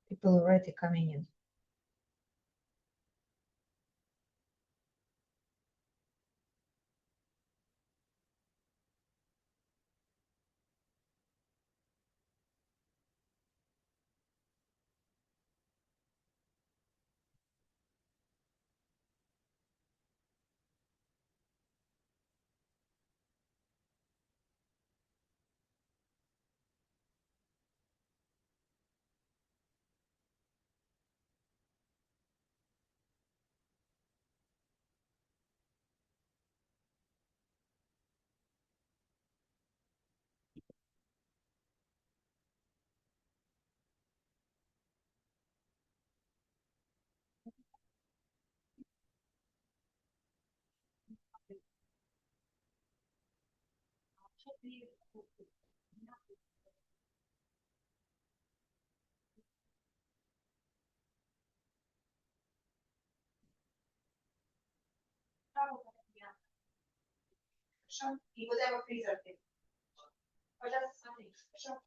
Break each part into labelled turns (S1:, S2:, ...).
S1: People already coming in. И вот я фризер. Пожалуйста, смотри. Хорошо?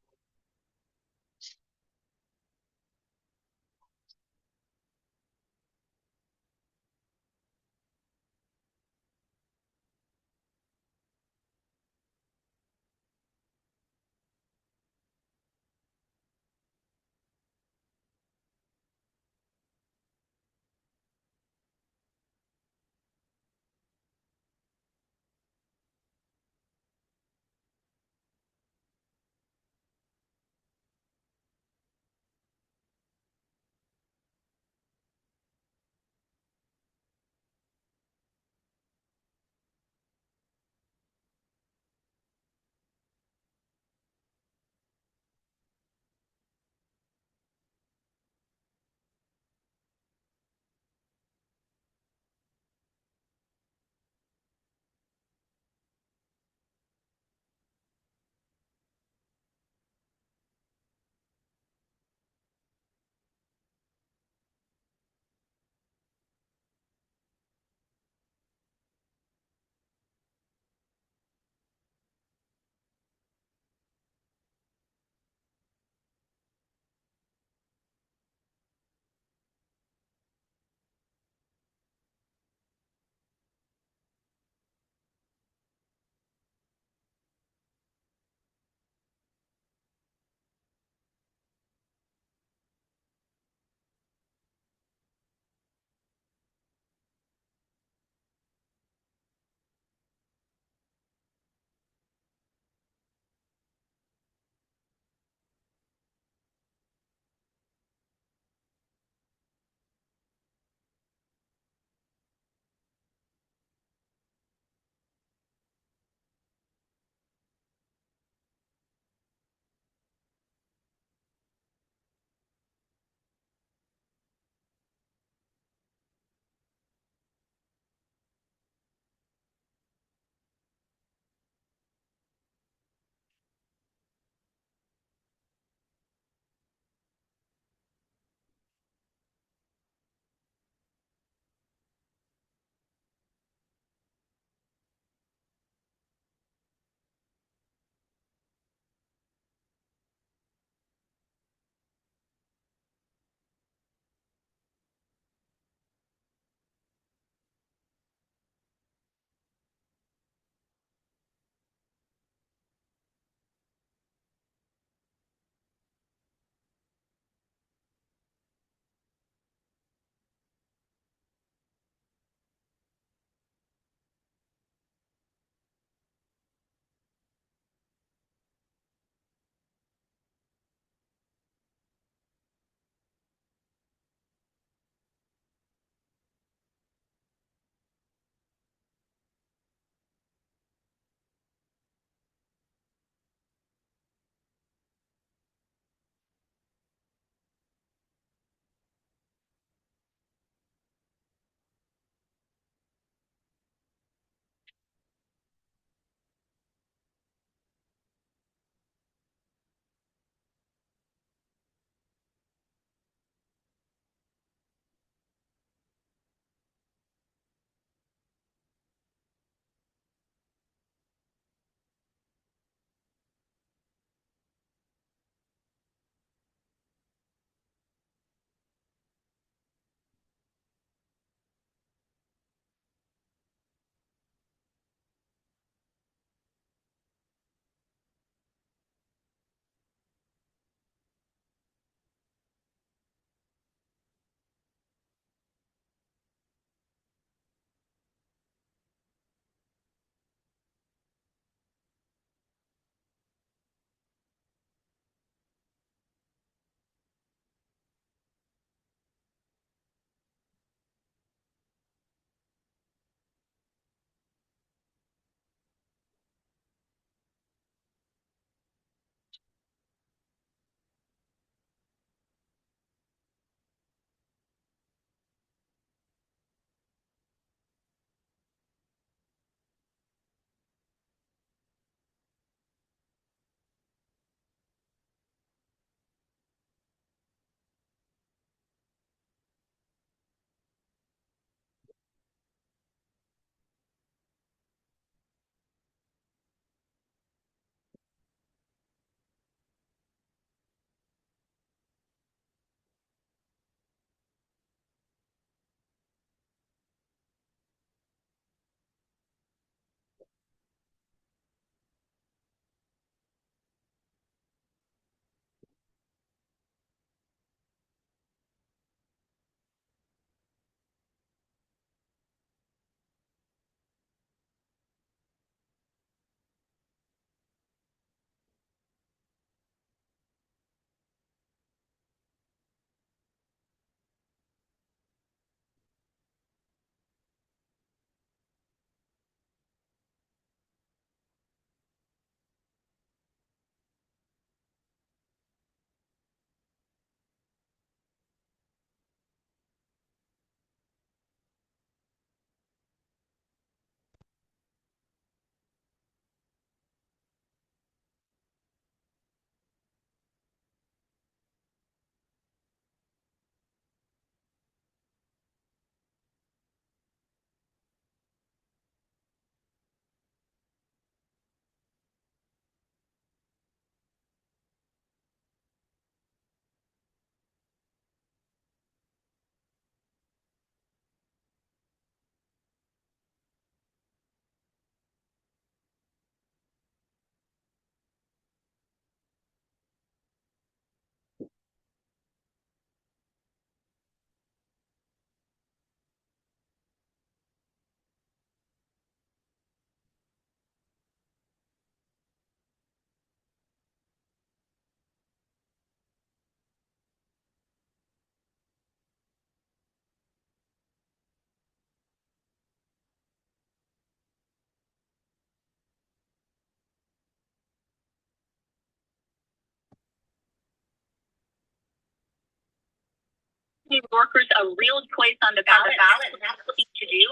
S2: give workers a real choice on the ballot, and that's what we need to do.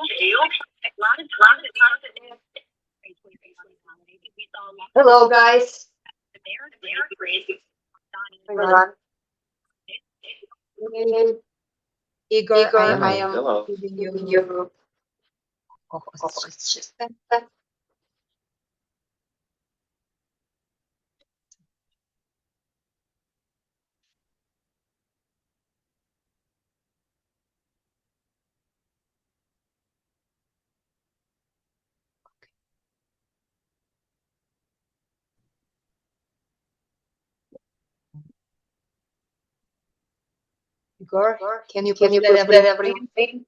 S2: A lot of times,
S1: hello, guys. Hang on. Igor, I am giving you. Igor, can you put everything?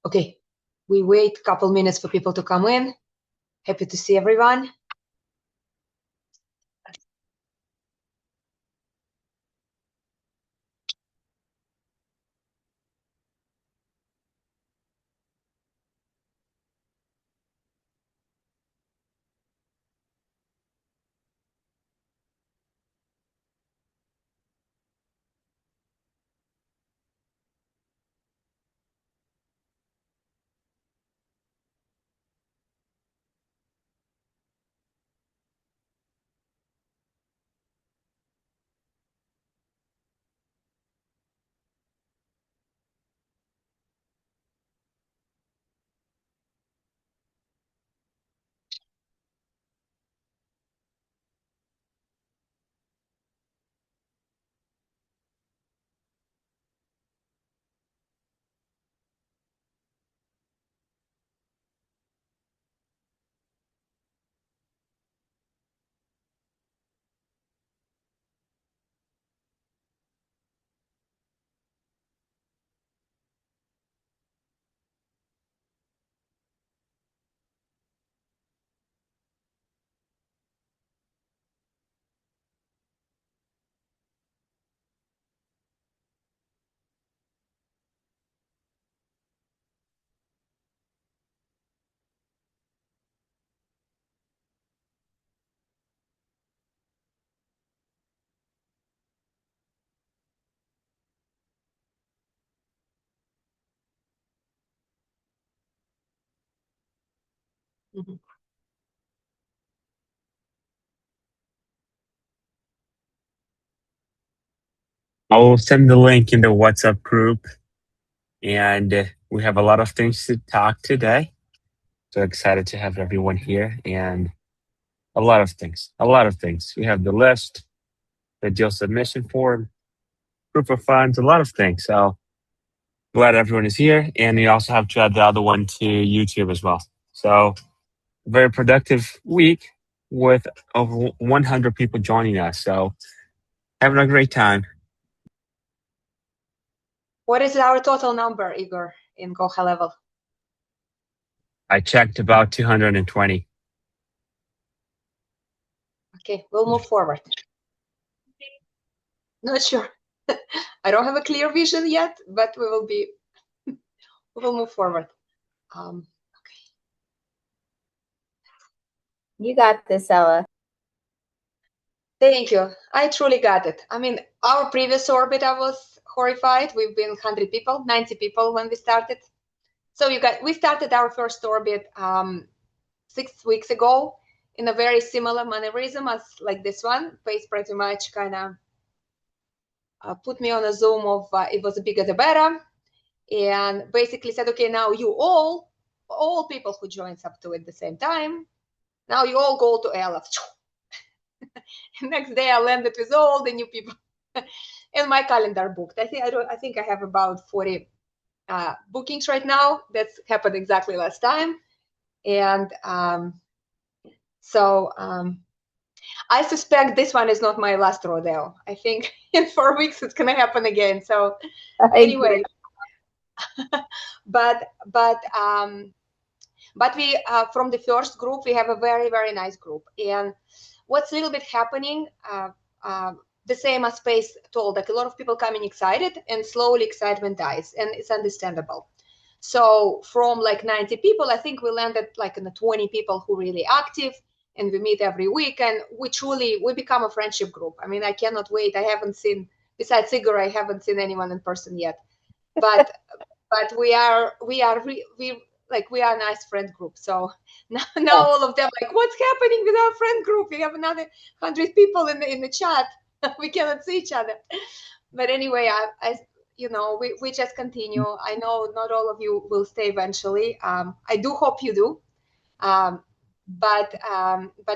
S1: Okay, we wait a couple minutes for people to come in. Happy to see everyone.
S3: I'll send the link in the WhatsApp group, and we have a lot of things to talk today. So excited to have everyone here, and a lot of things. A lot of things. We have the list, the deal submission form, proof of funds, a lot of things. So glad everyone is here, and we also have to add the other one to YouTube as well. So very productive week with over 100 people joining us. So having a great time.
S1: What is our total number, Igor, in Go High Level?
S3: I checked about 220.
S1: Okay, we'll move forward. Not sure. I don't have a clear vision yet, but we will move forward. Okay.
S4: You got this, Ella.
S1: Thank you. I truly got it. I mean, our previous orbit, I was horrified. We've been 100 people, 90 people when we started. So we started our first orbit 6 weeks ago in a very similar mannerism as like this one. Pace pretty much kind of put me on a Zoom of it was the bigger the better, and basically said, okay, now you all people who joined up to at the same time, now you all go to LF. Next day I landed with all the new people and my calendar booked. I think I have about 40 bookings right now. That's happened exactly last time. And so I suspect this one is not my last rodeo. I think in 4 weeks it's gonna happen again. So anyway, but But we, from the first group, we have a very, very nice group. And what's a little bit happening, the same as Space told, like a lot of people coming excited, and slowly excitement dies, and it's understandable. So from like 90 people, I think we landed like in the 20 people who really active, and we meet every week, and we become a friendship group. I mean, I cannot wait. I haven't seen, besides Igor, I haven't seen anyone in person yet, but we are a nice friend group. So now all of them like, what's happening with our friend group? We have another 100 people in the chat. We cannot see each other. But anyway, we just continue. I know not all of you will stay eventually. I do hope you do. But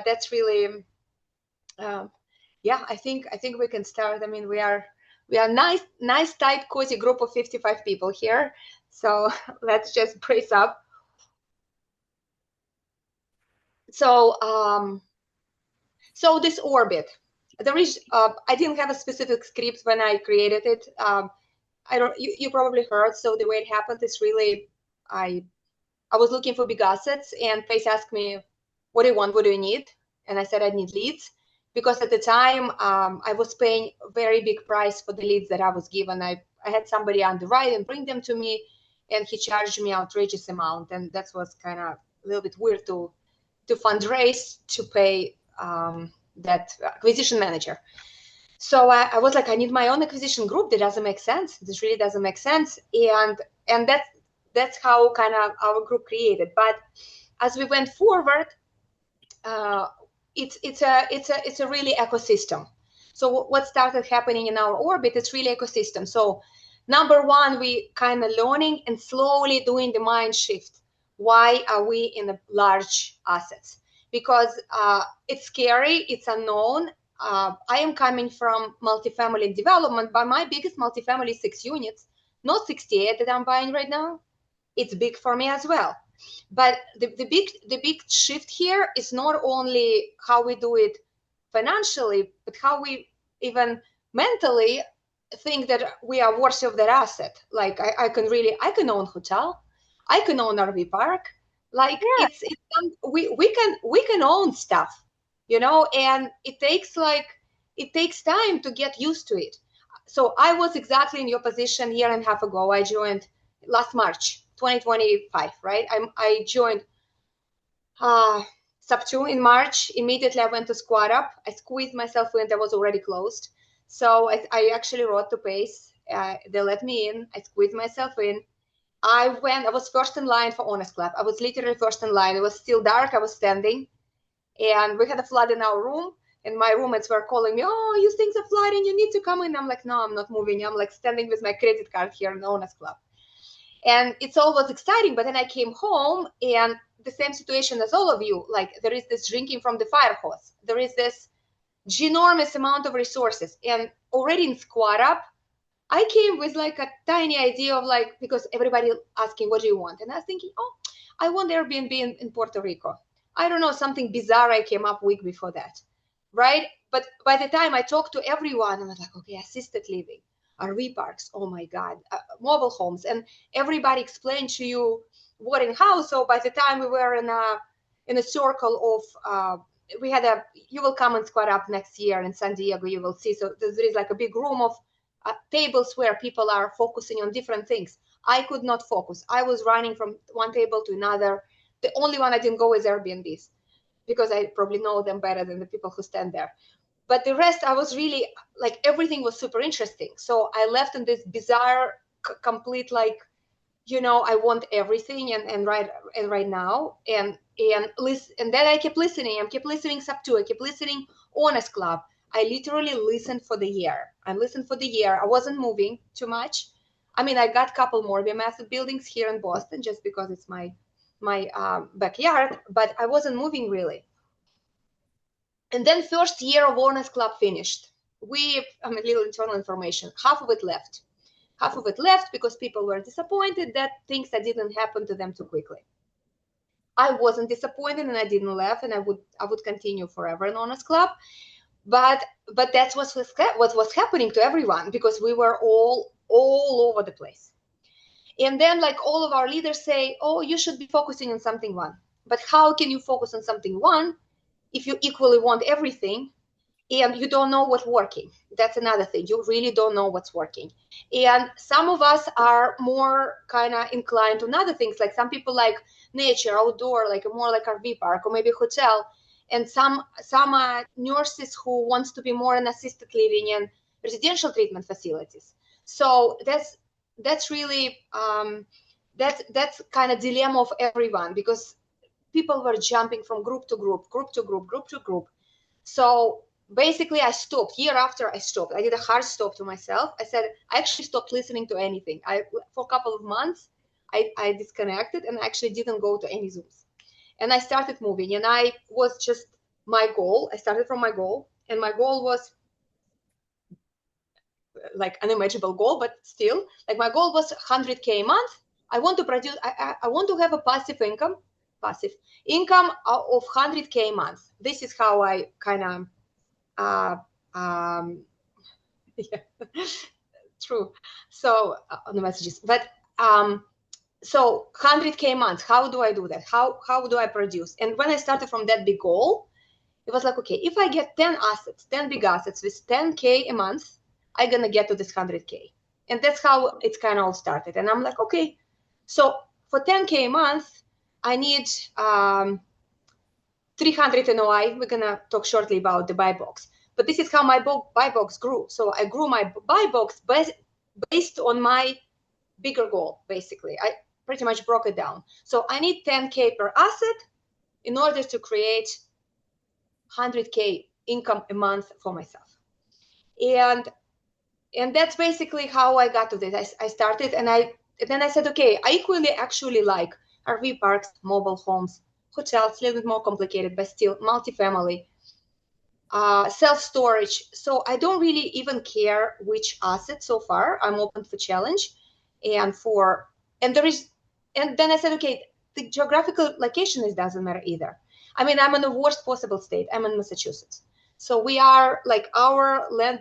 S1: that's really, I think we can start. I mean, we are nice, tight, cozy group of 55 people here. So let's just brace up. So this orbit, there is, I didn't have a specific script when I created it. You probably heard. So the way it happened is really, I was looking for big assets, and Face asked me, what do you want? What do you need? And I said, I need leads, because at the time I was paying a very big price for the leads that I was given. I had somebody underwrite and bring them to me, and he charged me outrageous amount. And that was kind of a little bit weird to fundraise to pay that acquisition manager. So I was like, I need my own acquisition group. That doesn't make sense. This really doesn't make sense. And that's how kind of our group created. But as we went forward, it's a really ecosystem. So what started happening in our orbit, it's really ecosystem. So number one, we kind of learning and slowly doing the mind shift. Why are we in the large assets? Because it's scary, it's unknown. I am coming from multifamily development, but my biggest multifamily is 6 units, not 68 that I'm buying right now. It's big for me as well. But the big shift here is not only how we do it financially, but how we even mentally think that we are worthy of that asset. Like I can own hotel, I can own RV park. Like we can own stuff, and it takes time to get used to it. So I was exactly in your position a year and a half ago. I joined last March 2025, right? I joined sub 2 in March. Immediately I went to squad up. I squeezed myself in. That was already closed. So I actually wrote to Pace. They let me in. I squeezed myself in. I was first in line for Honest Club. I was literally first in line. It was still dark. I was standing, and we had a flood in our room. And my roommates were calling me, oh, you things are flooding. You need to come in. I'm like, no, I'm not moving. I'm like standing with my credit card here in the Honest Club. And it's always exciting. But then I came home, and the same situation as all of you. Like there is this drinking from the fire hose. There is this ginormous amount of resources. And already in squad up, I came with like a tiny idea of like, because everybody asking, what do you want? And I was thinking, oh, I want Airbnb in Puerto Rico. I don't know, something bizarre I came up week before that, right? But by the time I talked to everyone, I was like, okay, assisted living, RV parks, oh my God, mobile homes. And everybody explained to you what and how. So by the time we were in a circle of, you will come and squad up next year in San Diego, you will see. So there is like a big room of tables where people are focusing on different things. I could not focus. I was running from one table to another. The only one I didn't go is Airbnbs, because I probably know them better than the people who stand there. But the rest, I was really like, everything was super interesting. So I left in this bizarre, complete, like, I want everything and right now. And then I kept listening. I kept listening sub 2. I kept listening Honest Club. I literally listened for the year. I wasn't moving too much. I mean, I got a couple more massive buildings here in Boston just because it's my backyard, but I wasn't moving really. And then first year of Honest Club finished. A little internal information. Half of it left because people were disappointed that things that didn't happen to them too quickly. I wasn't disappointed, and I didn't laugh, and I would continue forever in Honest Club. But that's what was happening to everyone, because we were all over the place. And then like all of our leaders say, oh, you should be focusing on something one. But how can you focus on something one if you equally want everything and you don't know what's working? That's another thing. You really don't know what's working. And some of us are more kind of inclined to other things. Like some people like nature, outdoor, like more like RV park or maybe hotel. And some nurses who wants to be more in assisted living and residential treatment facilities. So that's really that's kind of dilemma of everyone, because people were jumping from group to group, group to group, group to group. So basically I stopped. Year after I stopped. I did a hard stop to myself. I said, I actually stopped listening to anything. For a couple of months, I disconnected and actually didn't go to any Zooms. And I started moving, and I was just my goal. I started from my goal, and my goal was like unimaginable goal, but still, like my goal was 100K a month. I want to produce, I want to have a passive income of 100K a month. This is how I kind of, yeah, true. So on the messages, but so 100K a month, how do I do that? How do I produce? And when I started from that big goal, it was like, okay, if I get 10 big assets with 10K a month, I'm going to get to this 100K. And that's how it's kind of all started. And I'm like, okay, so for 10K a month, I need 300 NOI. We're going to talk shortly about the buy box. But this is how my buy box grew. So I grew my buy box based on my bigger goal, basically. I pretty much broke it down. So I need 10K per asset in order to create 100K income a month for myself. And that's basically how I got to this. I started, and then I said, okay, I equally actually like RV parks, mobile homes, hotels, a little bit more complicated, but still multifamily, self-storage. So I don't really even care which asset so far. I'm open for challenge, and then I said, okay, the geographical location doesn't matter either. I mean, I'm in the worst possible state. I'm in Massachusetts. So we are like our land,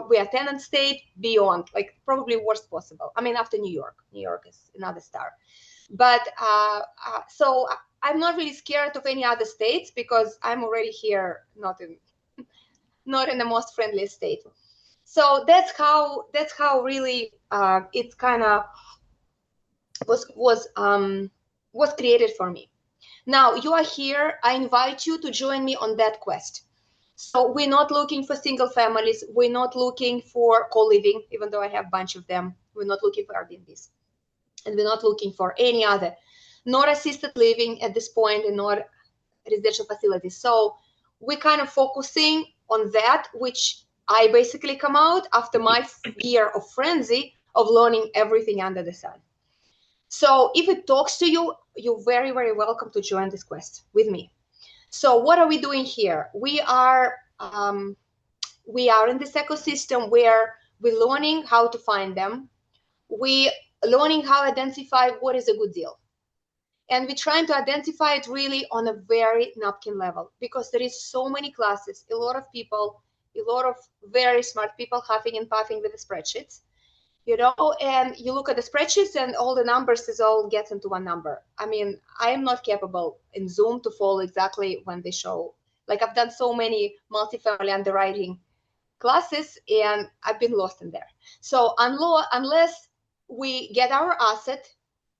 S1: we are tenant state beyond, like probably worst possible. I mean, after New York. New York is another star. But so I'm not really scared of any other states because I'm already here, not in the most friendly state. So that's how really it kind of was created for me. Now you are here. I invite you to join me on that quest. So we're not looking for single families. We're not looking for co-living, even though I have a bunch of them. We're not looking for Airbnbs. And we're not looking for any other, nor assisted living at this point, and nor residential facilities. So we're kind of focusing on that, which I basically come out after my year of frenzy of learning everything under the sun. So if it talks to you, you're very, very welcome to join this quest with me. So what are we doing here? We are in this ecosystem where we're learning how to find them. We learning how to identify what is a good deal. And we're trying to identify it really on a very napkin level, because there is so many classes, a lot of people, a lot of very smart people huffing and puffing with the spreadsheets, and you look at the spreadsheets and all the numbers all gets into one number. I mean, I am not capable in Zoom to follow exactly when they show. Like I've done so many multifamily underwriting classes and I've been lost in there. So unless we get our asset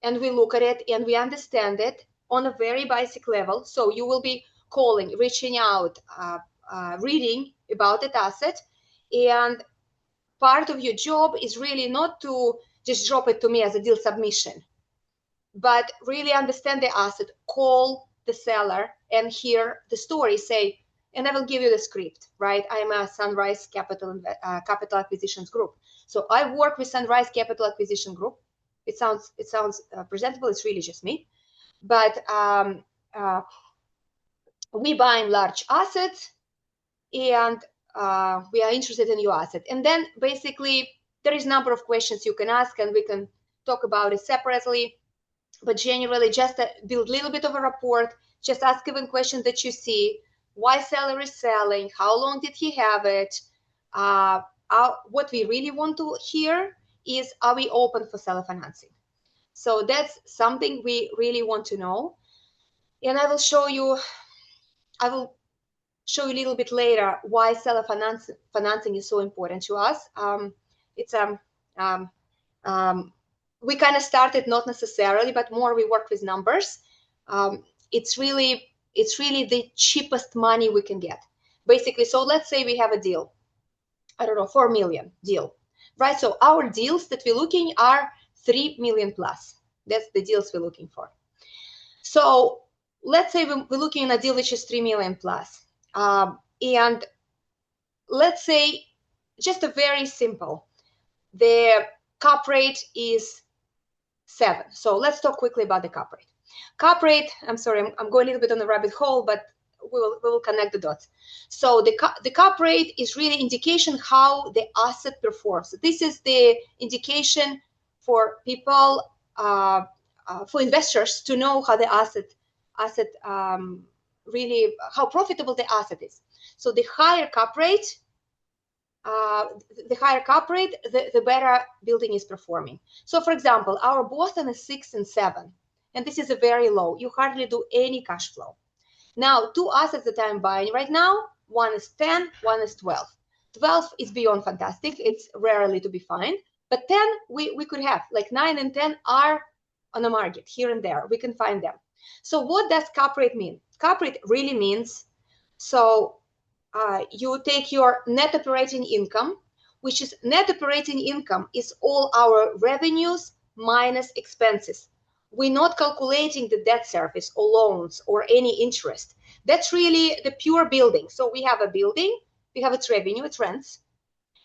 S1: and we look at it and we understand it on a very basic level, so you will be calling, reaching out, reading about that asset, and part of your job is really not to just drop it to me as a deal submission, but really understand the asset, call the seller and hear the story, say, and I will give you the script, right? I'm a Sunrise Capital Acquisitions Group. So I work with Sunrise Capital Acquisition Group. It sounds presentable. It's really just me. But we buy in large assets, and we are interested in your asset. And then basically there is a number of questions you can ask, and we can talk about it separately. But generally, just build a little bit of a rapport. Just ask even questions that you see. Why seller is selling? How long did he have it? What we really want to hear is, are we open for seller financing? So that's something we really want to know. And I will show you a little bit later why seller financing is so important to us. We kind of started not necessarily, but more we work with numbers. It's really the cheapest money we can get, basically. So let's say we have a deal, I don't know, 4 million deal, right? So our deals that we're looking are 3 million plus. That's the deals we're looking for. So let's say we're looking at a deal which is 3 million plus. And let's say, just a very simple, the cap rate is 7. So let's talk quickly about the cap rate. Cap rate, I'm sorry, I'm going a little bit on the rabbit hole, but we will connect the dots. So the cap rate is really indication how the asset performs. So this is the indication for people, for investors to know how the asset really, how profitable the asset is. So the higher cap rate, the better building is performing. So for example, our Boston is 6 and 7, and this is a very low. You hardly do any cash flow. Now, 2 assets that I'm buying right now, one is 10, one is 12. 12 is beyond fantastic. It's rarely to be found, but 10 we could have, like 9 and 10 are on the market here and there. We can find them. So what does cap rate mean? Cap rate really means, so you take your net operating income, which is net operating income is all our revenues minus expenses. We're not calculating the debt service or loans or any interest. That's really the pure building. So we have a building, we have its revenue, its rents,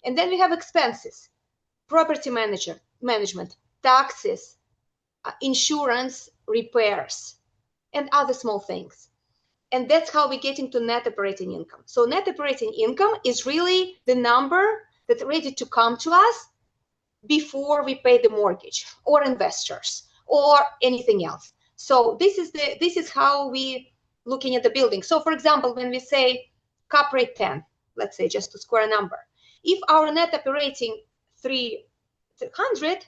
S1: and then we have expenses, property management, taxes, insurance, repairs, and other small things. And that's how we get into net operating income. So net operating income is really the number that's ready to come to us before we pay the mortgage or investors or anything else. So this is how we looking at the building. So for example, when we say cap rate 10, let's say just to square a number, if our net operating 300,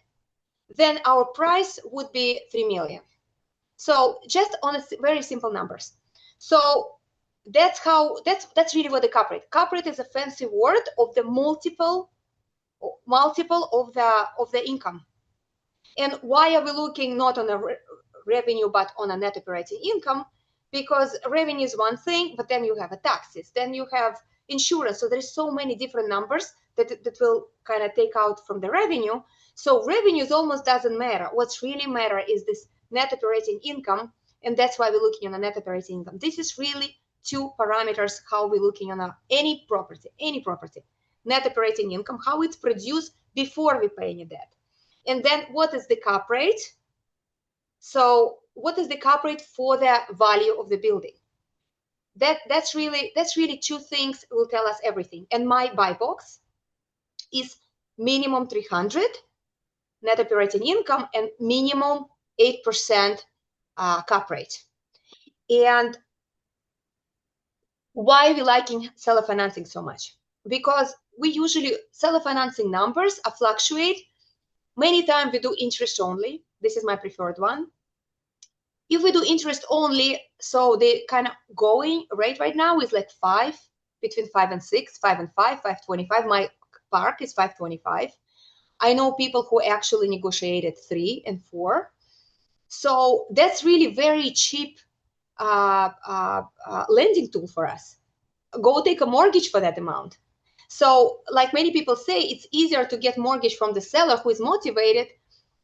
S1: then our price would be 3 million. So just on a very simple numbers. So that's really what the cap rate. Cap rate is a fancy word of the multiple of the income. And why are we looking not on a revenue but on a net operating income? Because revenue is one thing, but then you have a taxes, then you have insurance. So there's so many different numbers that will kind of take out from the revenue. So revenues almost doesn't matter. What's really matter is this net operating income, and that's why we're looking on a net operating income. This is really 2 parameters how we're looking on any property. Net operating income, how it's produced before we pay any debt. And then what is the cap rate? So what is the cap rate for the value of the building? That's really 2 things will tell us everything. And my buy box is minimum 300 net operating income and minimum 8% cap rate. And why we liking seller financing so much? Because we usually, seller financing numbers fluctuate. Many times we do interest only. This is my preferred one. If we do interest only, so the kind of going rate right now is like 5, between 5 and 6, 5 and 5, 5.25. My park is 5.25. I know people who actually negotiated 3 and 4. So that's really very cheap lending tool for us. Go take a mortgage for that amount. So like many people say, it's easier to get mortgage from the seller who is motivated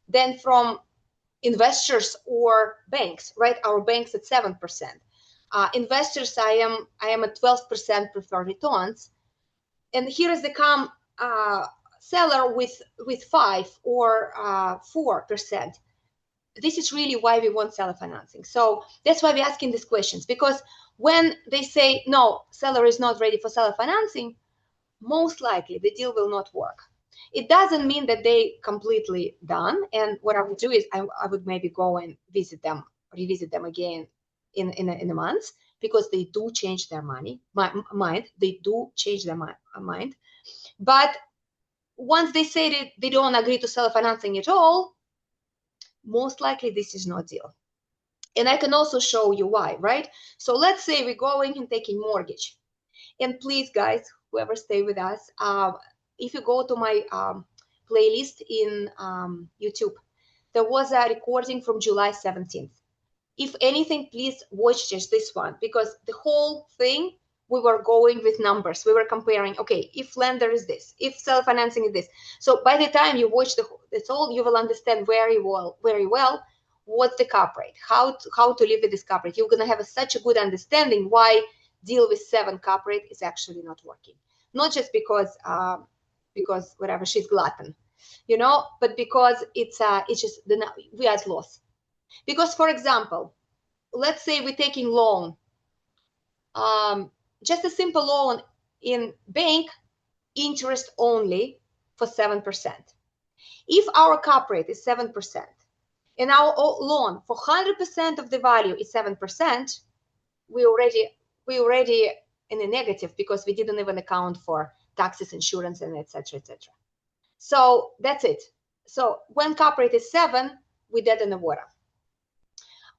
S1: than from investors or banks, right? Our banks at 7%. Investors, I am at 12% preferred returns. And here is the seller with 5 or 4%. This is really why we want seller financing. So that's why we're asking these questions, because when they say, no, seller is not ready for seller financing, most likely the deal will not work. It doesn't mean that they completely done. And what I would do is I would maybe go and revisit them again in a month, because they do change their mind. They do change their mind. But once they say that they don't agree to seller financing at all, most likely this is not deal. And I can also show you why, right? So let's say we're going and taking mortgage. And please, guys, whoever stay with us, if you go to my playlist in YouTube, there was a recording from July 17th. If anything, please watch just this one, because the whole thing, we were going with numbers. We were comparing, okay, if lender is this, if self-financing is this. So by the time you watch it's all, you will understand very well what's the cap rate, how to live with this cap rate. You're going to have such a good understanding why deal with 7 cap rate is actually not working. Not just because whatever, she's glutton, but because it's just we are at loss. Because, for example, let's say we're taking loan, just a simple loan in bank, interest only for 7%. If our cap rate is 7% and our loan for 100% of the value is 7%, we already in a negative, because we didn't even account for taxes, insurance, and etc. So that's it. So when cap rate is 7, we're dead in the water.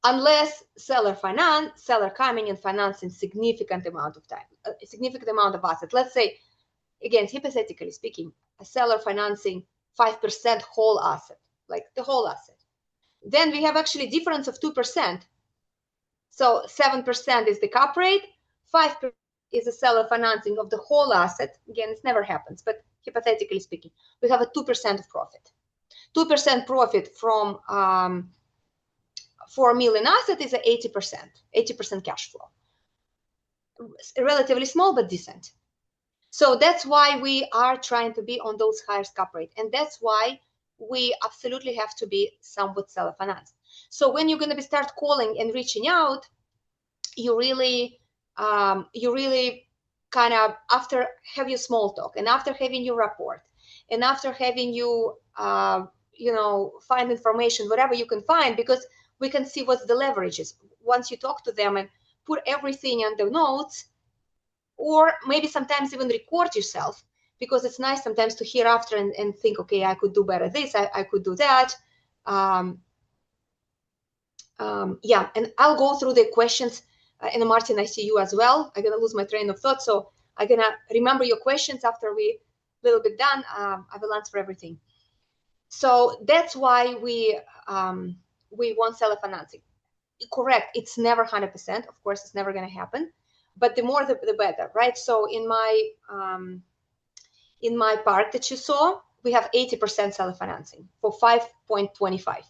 S1: Unless seller coming and financing significant amount of time, a significant amount of assets. Let's say, again, hypothetically speaking, a seller financing 5% whole asset, like the whole asset. Then we have actually difference of 2%. So 7% is the cap rate, 5% is a seller financing of the whole asset. Again, it never happens, but hypothetically speaking, we have a 2% of profit. 2% profit from 4 million asset is a 80% cash flow. Relatively small, but decent. So that's why we are trying to be on those higher cap rate. And that's why we absolutely have to be somewhat seller financed. So when you're going to be start calling and reaching out, you really kind of, after have your small talk, and after having your report, and after having you, find information, whatever you can find, because we can see what's the leverages. Once you talk to them and put everything on the notes, or maybe sometimes even record yourself, because it's nice sometimes to hear after and think, okay, I could do better this, I could do that. And I'll go through the questions. And Martin, I see you as well. I'm going to lose my train of thought. So I'm going to remember your questions after we a little bit done. I will answer everything. So that's why we want seller financing. Correct. It's never 100%. Of course, it's never going to happen. But the more, the better, right? So in my part that you saw, we have 80% seller financing for 5.25.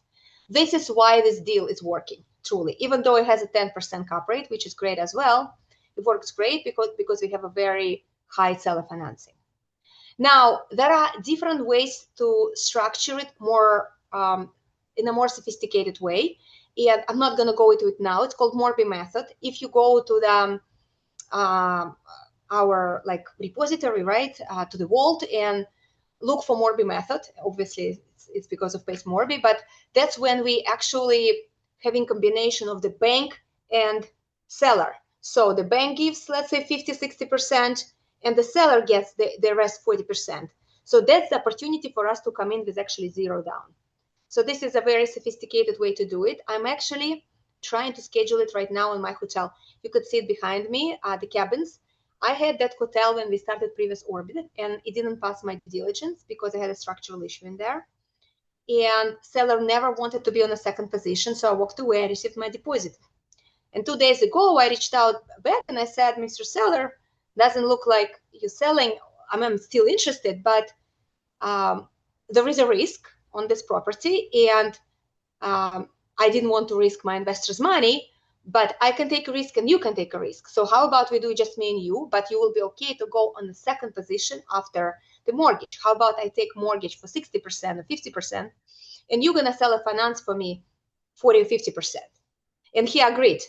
S1: This is why this deal is working, truly. Even though it has a 10% cap rate, which is great as well, it works great because we have a very high seller financing. Now, there are different ways to structure it more in a more sophisticated way. And I'm not going to go into it now. It's called Morby method. If you go to the our repository, right, to the vault, and look for Morby method, obviously it's because of Pace Morby, but that's when we actually having combination of the bank and seller. So the bank gives, let's say, 50-60%, and the seller gets the rest 40%. So that's the opportunity for us to come in with actually zero down. So this is a very sophisticated way to do it. I'm actually trying to schedule it right now in my hotel. You could see it behind me, the cabins. I had that hotel when we started previous orbit, and it didn't pass my due diligence because I had a structural issue in there. And seller never wanted to be on a second position, so I walked away. I received my deposit. And 2 days ago, I reached out back and I said, Mr. Seller, doesn't look like you're selling. I'm still interested, but there is a risk on this property, and I didn't want to risk my investors' money, but I can take a risk and you can take a risk. So how about we do just me and you, but you will be okay to go on the second position after the mortgage. How about I take mortgage for 60% or 50%, and you're going to sell a finance for me 40 or 50%. And he agreed.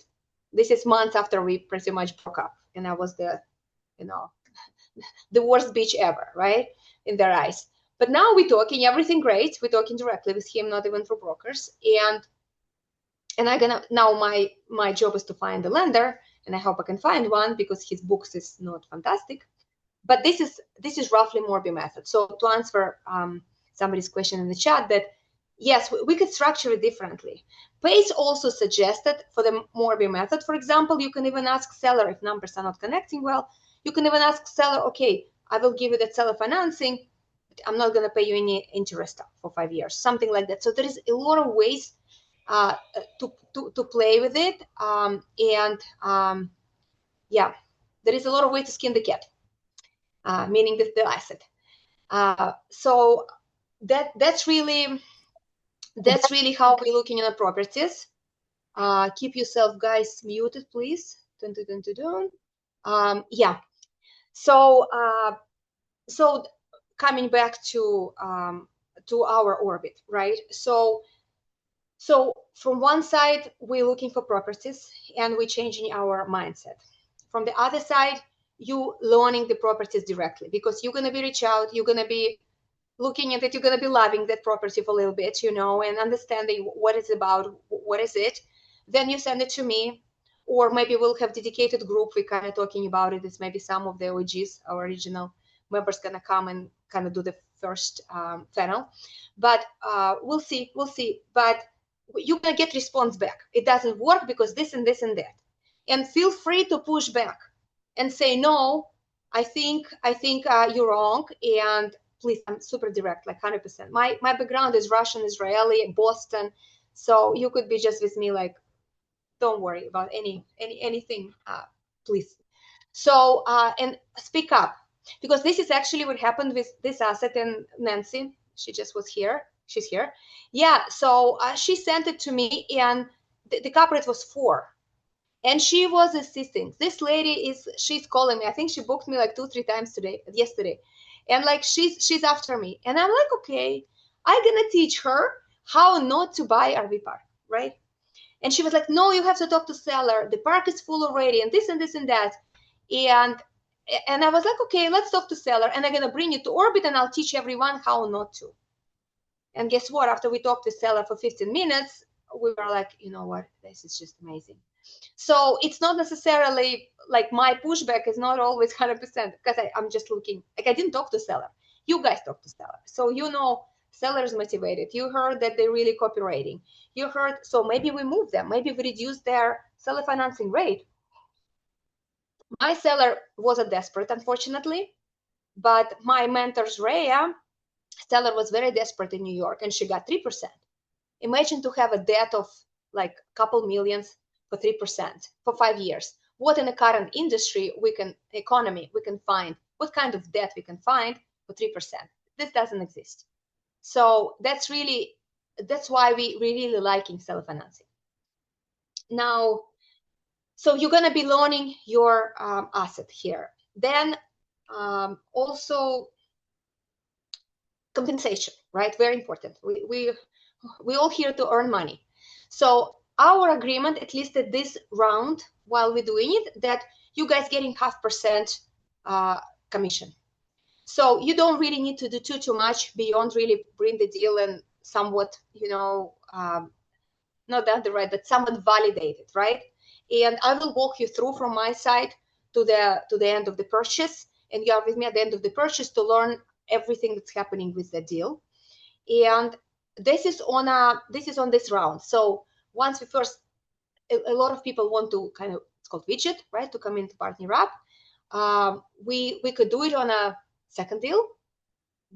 S1: This is months after we pretty much broke up, and I was the worst bitch ever, right, in their eyes. But now we're talking, everything great. We're talking directly with him, not even through brokers. And now my job is to find a lender, and I hope I can find one because his books is not fantastic. But this is roughly Morby method. So to answer somebody's question in the chat, that yes, we could structure it differently. Pace also suggested for the Morby method, for example, you can even ask seller if numbers are not connecting well. You can even ask seller, okay, I will give you that seller financing, but I'm not going to pay you any interest for 5 years, something like that. So there is a lot of ways to play with it, yeah, there is a lot of ways to skin the cat, meaning the asset. So that's really how we're looking at properties. Keep yourself guys muted, please. Dun, dun, dun, dun, dun. Yeah. So coming back to our orbit, right? So from one side, we're looking for properties and we're changing our mindset. From the other side, you learning the properties directly, because you're going to be reach out, you're going to be looking at it, you're going to be loving that property for a little bit, you know, and understanding what it's about, what is it. Then you send it to me, or maybe we'll have dedicated group. We're kind of talking about it. It's maybe some of the OGs, our original members, going to come and kind of do the first funnel. But we'll see. But you're going to get response back. It doesn't work because this and this and that. And feel free to push back and say, no, I think you're wrong. And please, I'm super direct, like 100%. My background is Russian, Israeli, Boston. So you could be just with me, like, don't worry about anything, please. So, and speak up, because this is actually what happened with this asset. And Nancy, she just was here. She's here. Yeah. So she sent it to me, and the cap rate was 4. And she was assisting. This lady she's calling me. I think she booked me like 2-3 times yesterday. And like she's after me. And I'm like, okay, I'm gonna teach her how not to buy RV park, right? And she was like, no, you have to talk to seller. The park is full already, and this and this and that. And I was like, okay, let's talk to seller, and I'm gonna bring you to Orbit, and I'll teach everyone how not to. And guess what? After we talked to seller for 15 minutes, we were like, you know what? This is just amazing. So it's not necessarily like my pushback is not always 100%, because I'm just looking, like, I didn't talk to seller. You guys talk to seller. So, you know, seller is motivated. You heard that they're really cooperating. You heard, so maybe we move them. Maybe we reduce their seller financing rate. My seller wasn't desperate, unfortunately, but my mentor's Rhea, seller was very desperate in New York, and she got 3%. Imagine to have a debt of like a couple millions for 3% for 5 years. What in the current industry economy we can find? What kind of debt we can find for 3%? This doesn't exist. So that's why we really liking seller financing. Now, so you're going to be loaning your asset here. Then also compensation, right? Very important. We all here to earn money. So our agreement, at least at this round, while we're doing it, that you guys getting 0.5% commission. So you don't really need to do too much beyond really bring the deal and somewhat, you know, not underwrite, but somewhat validate it, right? And I will walk you through from my side to the end of the purchase, and you are with me at the end of the purchase to learn everything that's happening with the deal. And this is on this round. So once we first, a lot of people want to kind of, it's called widget, right, to come in to partner up. We could do it on a second deal,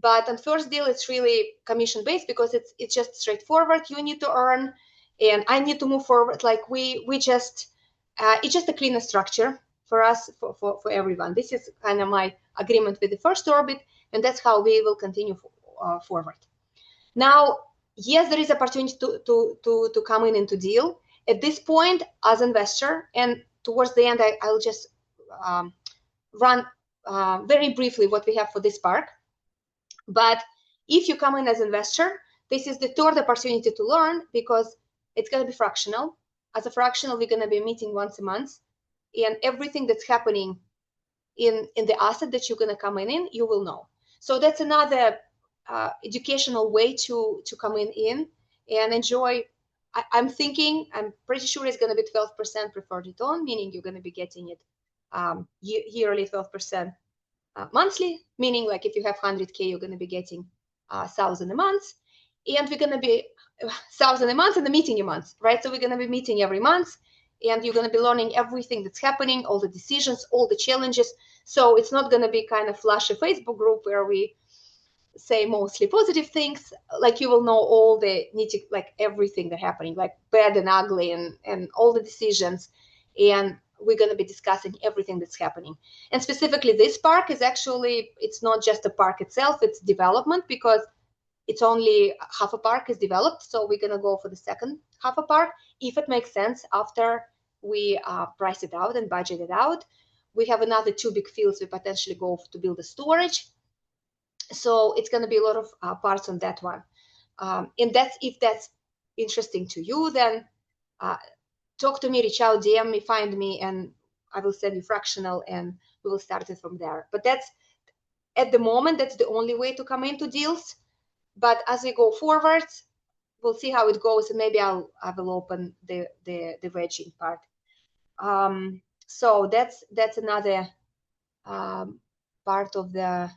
S1: but on first deal it's really commission based, because it's just straightforward. You need to earn, and I need to move forward. Like we just it's just a cleaner structure for us, for everyone. This is kind of my agreement with the first Orbit, and that's how we will continue forward. Now, yes, there is opportunity to come in into deal at this point as investor, and towards the end, I'll just run very briefly what we have for this park. But if you come in as investor, this is the third opportunity to learn, because it's going to be fractional. As a fractional, we're going to be meeting once a month, and everything that's happening in the asset that you're going to come in, you will know. So that's another educational way to come in and enjoy. I'm pretty sure it's going to be 12% preferred return, meaning you're going to be getting it yearly 12%, monthly, meaning like if you have 100K, you're going to be getting 1,000 a month. and we're going to be 1,000 a month and a meeting a month, right? So we're going to be meeting every month, and you're going to be learning everything that's happening, all the decisions, all the challenges. So it's not going to be kind of flashy Facebook group where we say mostly positive things. Like, you will know all the like everything that's happening, like bad and ugly, and all the decisions. And we're going to be discussing everything that's happening. And specifically, this park is actually, it's not just a park itself, it's development, because it's only half a park is developed. So we're going to go for the second half a park, if it makes sense, after we price it out and budget it out. We have another 2 big fields we potentially go to build a storage. So it's going to be a lot of parts on that one. And that's, if that's interesting to you, then talk to me, reach out, DM me, find me, and I will send you fractional, and we will start it from there. But that's, at the moment, that's the only way to come into deals. But as we go forward, we'll see how it goes, and maybe I will open the wedging part. So that's another part of the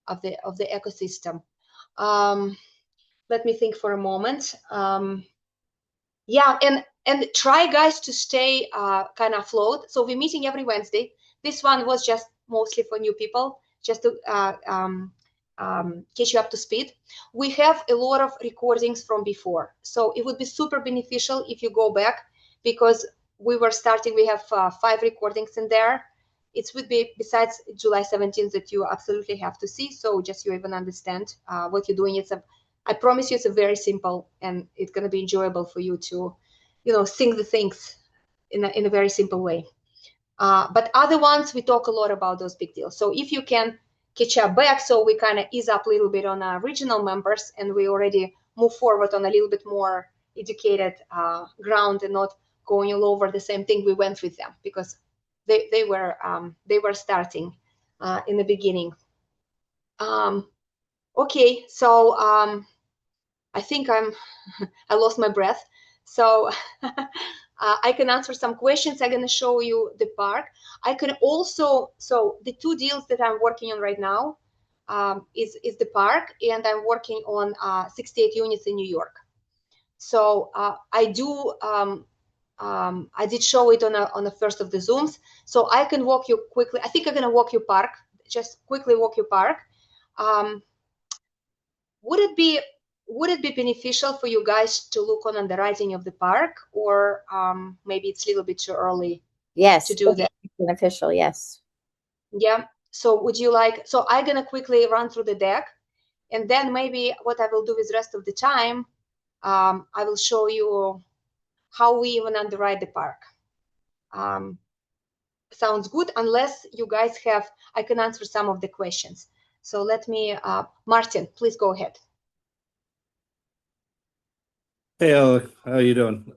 S1: ecosystem. Let me think for a moment. Yeah, and try, guys, to stay kind of afloat. So we're meeting every Wednesday. This one was just mostly for new people, just to catch you up to speed. We have a lot of recordings from before, so it would be super beneficial if you go back, because we were starting, we have 5 recordings in there. It would be, besides July 17th, that you absolutely have to see, so just you even understand what you're doing. I promise you, it's a very simple, and it's going to be enjoyable for you to, think the things in a very simple way. But other ones, we talk a lot about those big deals. So if you can catch up back, so we kind of ease up a little bit on our regional members, and we already move forward on a little bit more educated ground, and not going all over the same thing we went with them, because they were starting in the beginning. Okay, so I think I lost my breath. So I can answer some questions. I'm going to show you the park. I can also, so the 2 deals that I'm working on right now is the park, and I'm working on 68 units in New York. So I did show it on the first of the Zooms. So I can walk you quickly. I think I'm going to walk you park, just quickly walk you park. Would it be beneficial for you guys to look on underwriting of the park, or maybe it's a little bit too early?
S4: Yes,
S1: to do that?
S4: Beneficial, yes.
S1: Yeah. So would you like? So I'm gonna quickly run through the deck, and then maybe what I will do with the rest of the time, I will show you how we even underwrite the park. Sounds good. Unless you guys have, I can answer some of the questions. So let me, Martin, please go ahead.
S5: Hey, Alec, how you doing?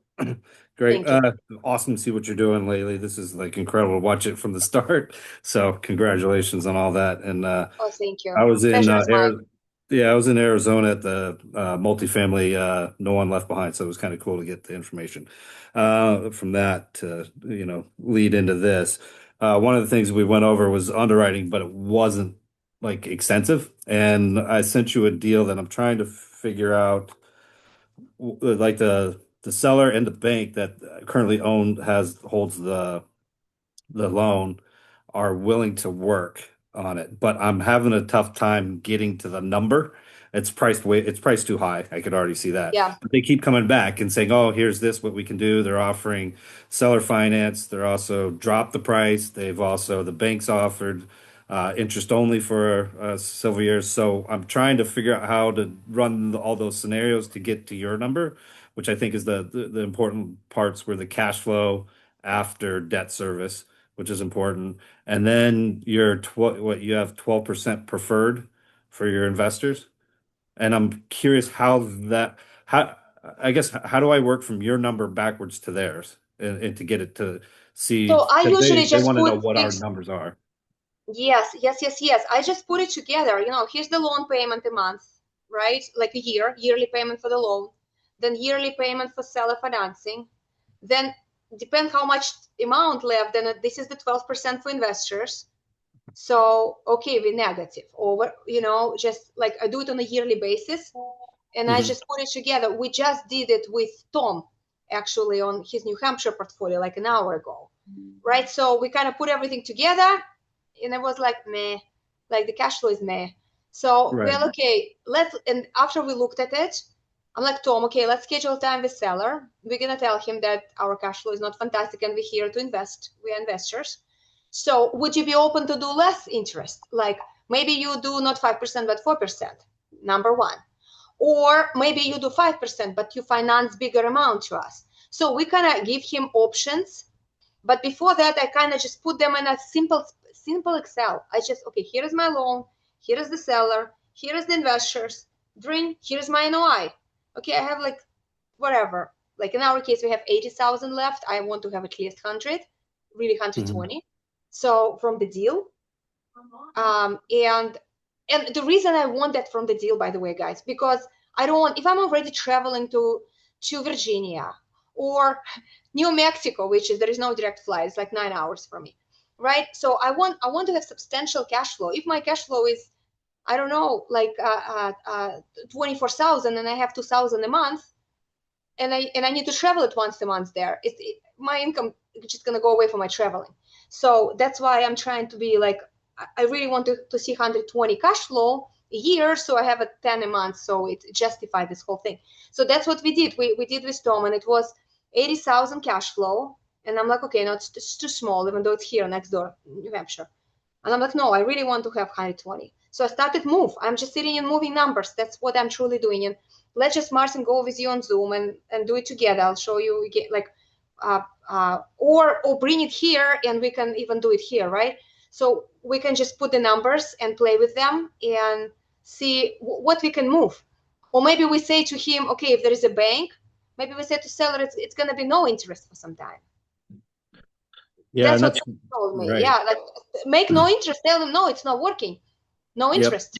S5: Great.
S1: Thank
S5: Awesome to see what you're doing lately. This is like incredible to watch it from the start. So congratulations on all that. And
S1: Oh, thank you.
S5: I was in
S1: Pleasure is mine.
S5: I was in Arizona at the multifamily No One Left Behind. So it was kind of cool to get the information from that to, lead into this. One of the things we went over was underwriting, but it wasn't like extensive. And I sent you a deal that I'm trying to figure out, like the seller and the bank that currently holds the loan are willing to work on it, but I'm having a tough time getting to the number. It's priced too high. I could already see that.
S1: Yeah.
S5: But they keep coming back and saying, "Oh, here's what we can do." They're offering seller finance. They're also dropped the price. The bank's offered interest only for several years. So I'm trying to figure out how to run all those scenarios to get to your number, which I think is the important parts, where the cash flow after debt service, which is important. And then you have 12% preferred for your investors. And I'm curious how do I work from your number backwards to theirs, and to get it to see,
S1: So I
S5: 'cause
S1: usually
S5: they
S1: just
S5: want to know
S1: put
S5: what our
S1: fixed.
S5: numbers are.
S1: Yes. I just put it together. Here's the loan payment a month, right? Like a yearly payment for the loan, then yearly payment for seller financing. Then depend how much amount left. Then this is the 12% for investors. So, okay, we're negative over, just like I do it on a yearly basis. and I just put it together. We just did it with Tom, actually, on his New Hampshire portfolio like an hour ago, right? So we kind of put everything together, and it was like meh, like the cash flow is meh. So
S5: Right.
S1: well, okay, and after we looked at it, I'm like, Tom, okay, let's schedule time with seller. We're gonna tell him that our cash flow is not fantastic and we're here to invest. We are investors. So would you be open to do less interest? Like maybe you do not 5%, but 4%, number one. Or maybe you do 5%, but you finance bigger amount to us. So we kind of give him options. But before that, I kind of just put them in a simple Excel. I just, okay, here is my loan. Here is the seller. Here is the investors. Here's my NOI. Okay, I have like whatever. Like in our case, we have 80,000 left. I want to have at least 100, really 120. So from the deal, and the reason I want that from the deal, by the way, guys, because I don't want, if I'm already traveling to Virginia or New Mexico, which is, there is no direct flight, it's like 9 hours for me, right? So I want to have substantial cash flow. If my cash flow is, I don't know, like 24,000 and I have 2,000 a month, and I need to travel it once a month there, my income is just gonna go away from my traveling. So that's why I'm trying to be like, I really want to see 120 cash flow a year, so I have a 10 a month, so it justified this whole thing. So that's what we did. We did with Tom, and it was 80,000 cash flow. And I'm like, okay, no, it's too small, even though it's here next door, New Hampshire. And I'm like, no, I really want to have 120. So I started move. I'm just sitting and moving numbers. That's what I'm truly doing. And let's just, Martin, go with you on Zoom and do it together. I'll show you, or bring it here and we can even do it here, right? So we can just put the numbers and play with them and see what we can move. Or maybe we say to him, okay, if there is a bank, maybe we say to seller, it's going to be no interest for some time.
S5: Yeah,
S1: that's what they told me. Right. Yeah, like make no interest. Tell them, no, it's not working. No interest.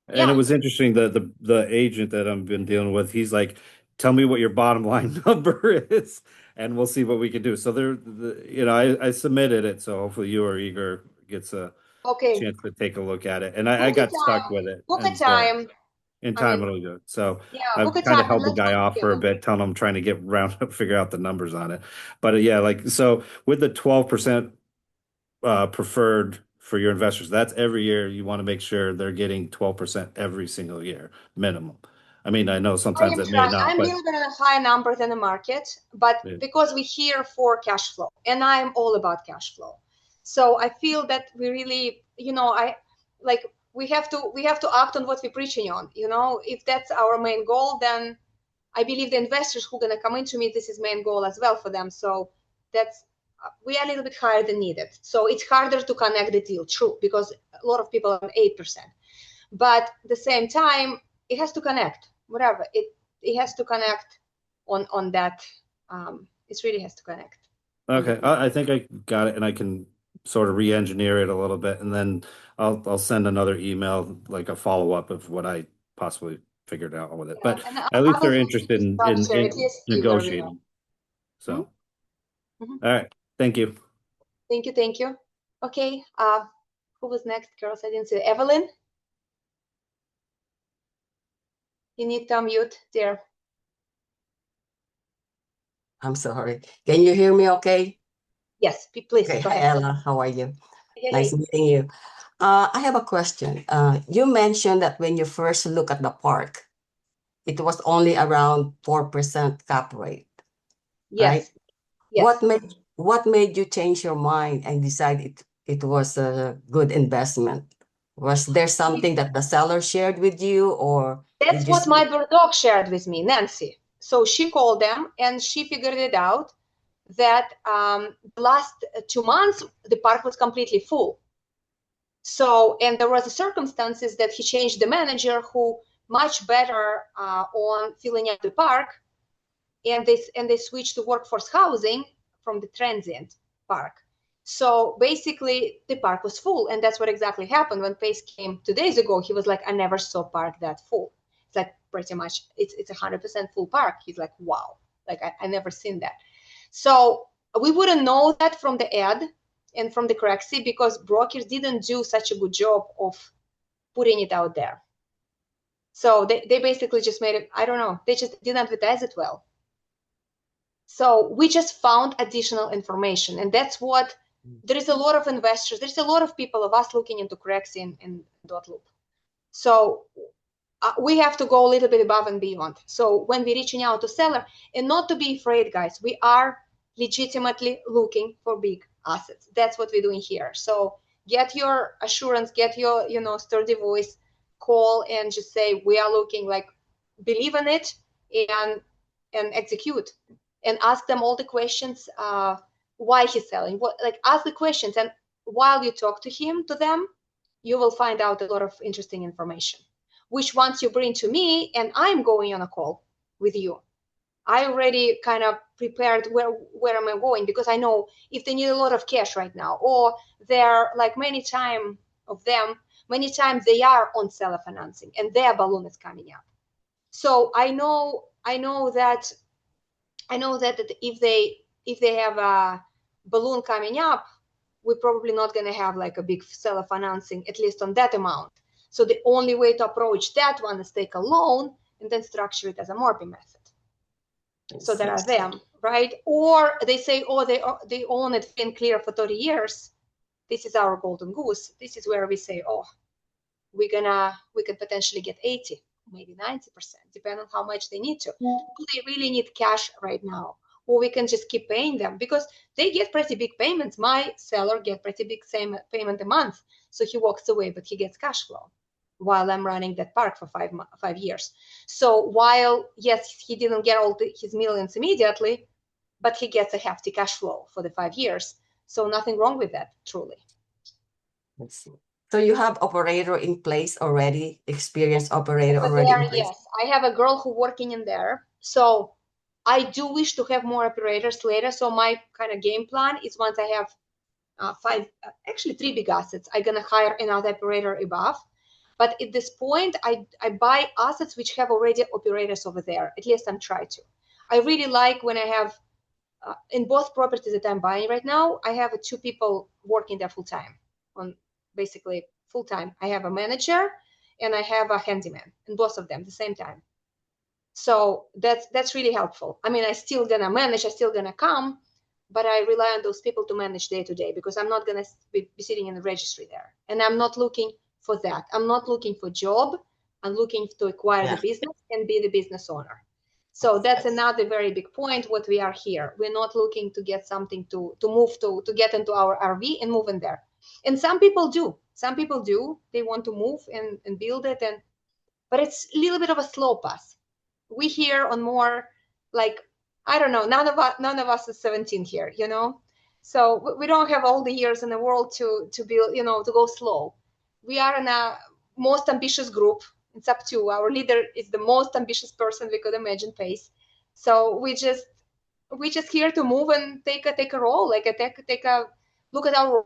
S5: Yep. And it was interesting that the agent that I've been dealing with, he's like, tell me what your bottom line number is, and we'll see what we can do. So I submitted it, so hopefully you or Igor gets a chance to take a look at it. And I got stuck with it.
S1: Book a time.
S5: In time it'll go. So I've kind of held the guy off for a bit, telling him I'm trying to get around to figure out the numbers on it. But so with the 12% preferred for your investors, that's every year you want to make sure they're getting 12% every single year minimum. I mean, I know sometimes it may not.
S1: I'm a little bit at a higher number than the market, but because we're here for cash flow, and I'm all about cash flow. So I feel that we really, we have to act on what we're preaching on. If that's our main goal, then I believe the investors who are going to come into me, this is main goal as well for them. So we are a little bit higher than needed. So it's harder to connect the deal, true, because a lot of people are 8%. But at the same time, it has to connect, whatever. It has to connect on that. It really has to connect.
S5: Okay, I think I got it, and I can sort of re-engineer it a little bit, and then I'll send another email, like a follow-up of what I possibly figured out with it. But at least they're interested in negotiating. So, all right, thank you.
S1: Thank you. Okay, who was next, girls? I didn't see Evelyn. You need to unmute there.
S6: I'm sorry. Can you hear me okay?
S1: Yes, please.
S6: Okay.
S1: Go
S6: Hi,
S1: ahead.
S6: Ella. How are you?
S1: Hey.
S6: Nice meeting you. I have a question. You mentioned that when you first look at the park, it was only around 4% cap rate.
S1: Yes.
S6: Right? Yes. What made you change your mind and decide it was a good investment? Was there something that the seller shared with you, or
S1: that's what my dog shared with me, Nancy? So she called them and she figured it out that the last 2 months the park was completely full. So, and there was the circumstances that he changed the manager who much better on filling up the park, and they switched to workforce housing from the transient park. So basically the park was full, and that's what exactly happened. When Pace came 2 days ago, he was like, I never saw park that full. It's like pretty much it's 100% full park. He's like, wow, like I never seen that. So we wouldn't know that from the ad and from the Craxi because brokers didn't do such a good job of putting it out there. So they basically just made it, I don't know, they just didn't advertise it well. So we just found additional information, and that's what, there is a lot of investors, there's a lot of people of us looking into cracks in dot-loop. So we have to go a little bit above and beyond. So when we're reaching out to seller, and not to be afraid, guys, we are legitimately looking for big assets. That's what we're doing here. So get your assurance, get your, sturdy voice, call and just say, we are looking, like, believe in it and execute, and ask them all the questions, why he's selling, ask the questions. And while you talk to them, you will find out a lot of interesting information, which once you bring to me and I'm going on a call with you, I already kind of prepared where am I going, because I know if they need a lot of cash right now, or they're like many times they are on seller financing and their balloon is coming up. So I know that if they have a balloon coming up, we're probably not going to have like a big seller financing, at least on that amount. So the only way to approach that one is take a loan and then structure it as a mortgage method. So there are them, right? Or they say, oh, they own it in clear for 30 years. This is our golden goose. This is where we say, oh, we can potentially get 80, maybe 90%, depending on how much they need to. Yeah. They really need cash right now, or we can just keep paying them because they get pretty big payments. My seller gets pretty big same payment a month, so he walks away, but he gets cash flow while I'm running that park for 5 years. So while, yes, he didn't get all his millions immediately, but he gets a hefty cash flow for the 5 years. So nothing wrong with that, truly.
S6: Let's see. So you have operator in place already, experienced operator already in place?
S1: Yes, I have a girl who working in there. So I do wish to have more operators later. So my kind of game plan is once I have 3 big assets, I'm going to hire another operator above. But at this point, I buy assets which have already operators over there. At least I'm trying to. I really like when I have, in both properties that I'm buying right now, I have 2 people working there full time, on basically full time. I have a manager and I have a handyman, and both of them at the same time. So that's really helpful. I mean, I still gonna manage, I still gonna come, but I rely on those people to manage day to day, because I'm not gonna be sitting in the registry there. And I'm not looking for that. I'm not looking for job. I'm looking to acquire the business and be the business owner. So that's another very big point. What we are here, we're not looking to get something to move to get into our RV and move in there. And some people do. They want to move and build it, but it's a little bit of a slow path. We here on more like, I don't know, none of us is 17 here, so we don't have all the years in the world to build, to go slow. We are in a most ambitious group. It's up to our leader is the most ambitious person we could imagine pace. So we just here to move and take a role, like take a look at our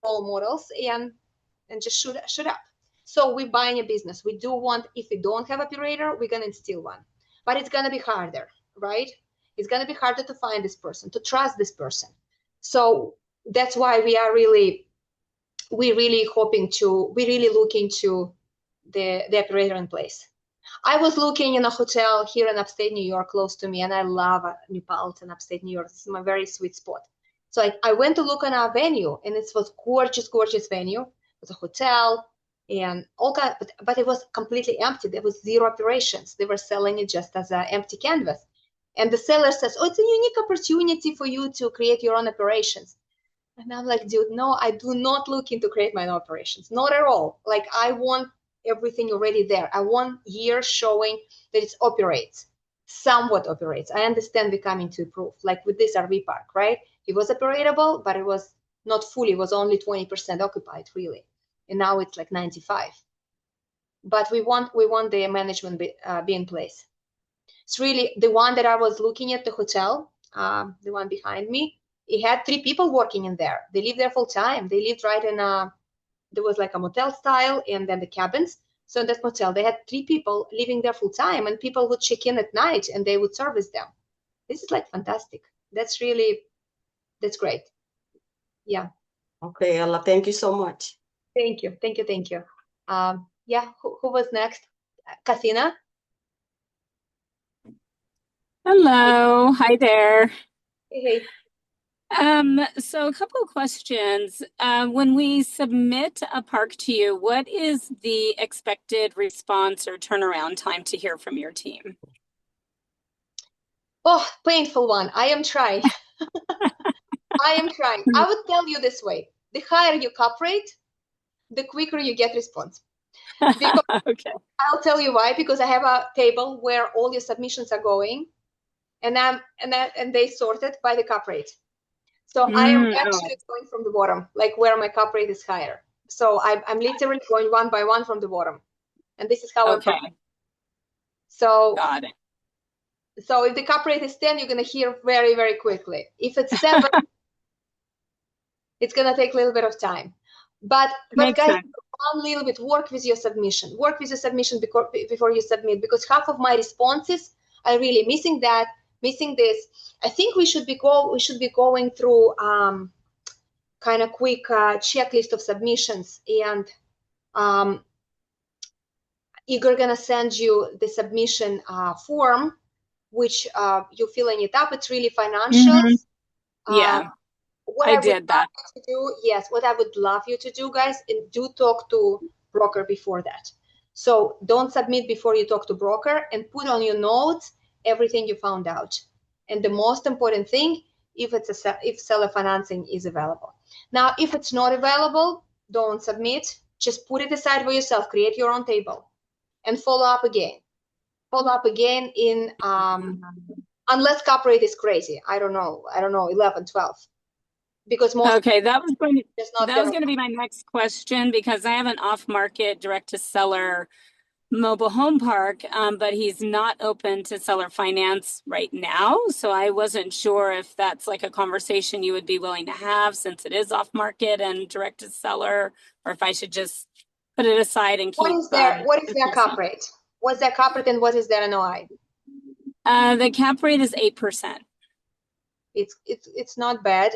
S1: role models and just shoot up. So we're buying a business. We do want, if we don't have operator, we're going to instill one. But it's going to be harder, right? It's going to be harder to find this person, to trust this person. So that's why we're really looking to the operator in place. I was looking in a hotel here in upstate New York close to me, and I love New Paltz in upstate New York. This is my very sweet spot. So I went to look on our venue, and it was gorgeous venue. It was a hotel and all kind, but it was completely empty. There was 0 operations. They were selling it just as an empty canvas. And the seller says, oh, it's a unique opportunity for you to create your own operations. And I'm like, dude, no, I do not look into create my own operations. Not at all. Like, I want everything already there. I want years showing that it somewhat operates. I understand becoming to proof, like with this RV park, right? It was operatable, but it was not fully. It was only 20% occupied, really. And now it's like 95. But we want the management be in place. It's really the one that I was looking at, the hotel, the one behind me. It had 3 people working in there. They live there full time. They lived right in there was like a motel style and then the cabins. So in that motel, they had 3 people living there full time, and people would check in at night and they would service them. This is like fantastic. That's great. Yeah.
S6: Okay, Ella, thank you so much.
S1: Thank you. Yeah, who was next? Kathina.
S7: Hello, hi there.
S1: Hey.
S7: So a couple of questions. When we submit a park to you, what is the expected response or turnaround time to hear from your team?
S1: Oh, painful one. I am trying. I am trying. I would tell you this way. The higher your cap rate, the quicker you get response. Because
S7: Okay.
S1: I'll tell you why, because I have a table where all your submissions are going, and they sorted by the cap rate. So I am actually going from the bottom, like where my cap rate is higher. So I'm literally going one by one from the bottom, and this is how
S7: Okay.
S1: So
S7: Got it.
S1: So if the cap rate is 10, you're gonna hear very, very quickly. If it's 7, it's gonna take a little bit of time. But guys, one little bit, work with your submission. Work with your submission before you submit, because half of my responses are really missing that, missing this. I think we should be going through kind of quick checklist of submissions, and Igor gonna send you the submission form, which you're filling it up. It's really financial.
S7: Yeah,
S1: What
S7: I
S1: would
S7: did that.
S1: love you to do, yes, what I would love you to do, guys, and do talk to broker before that. So don't submit before you talk to broker, and put on your notes everything you found out. And the most important thing, if seller financing is available. Now, if it's not available, don't submit. Just put it aside for yourself. Create your own table and follow up again. Follow up again in unless cap rate is crazy. I don't know, 11, 12. Because most
S7: that was going to be my next question, because I have an off-market direct-to-seller mobile home park, but he's not open to seller finance right now. So I wasn't sure if that's like a conversation you would be willing to have, since it is off-market and direct-to-seller, or if I should just put it aside and keep.
S1: What is their cap rate? What's their cap rate, and what is their NOI?
S7: The cap rate is 8%.
S1: It's not bad,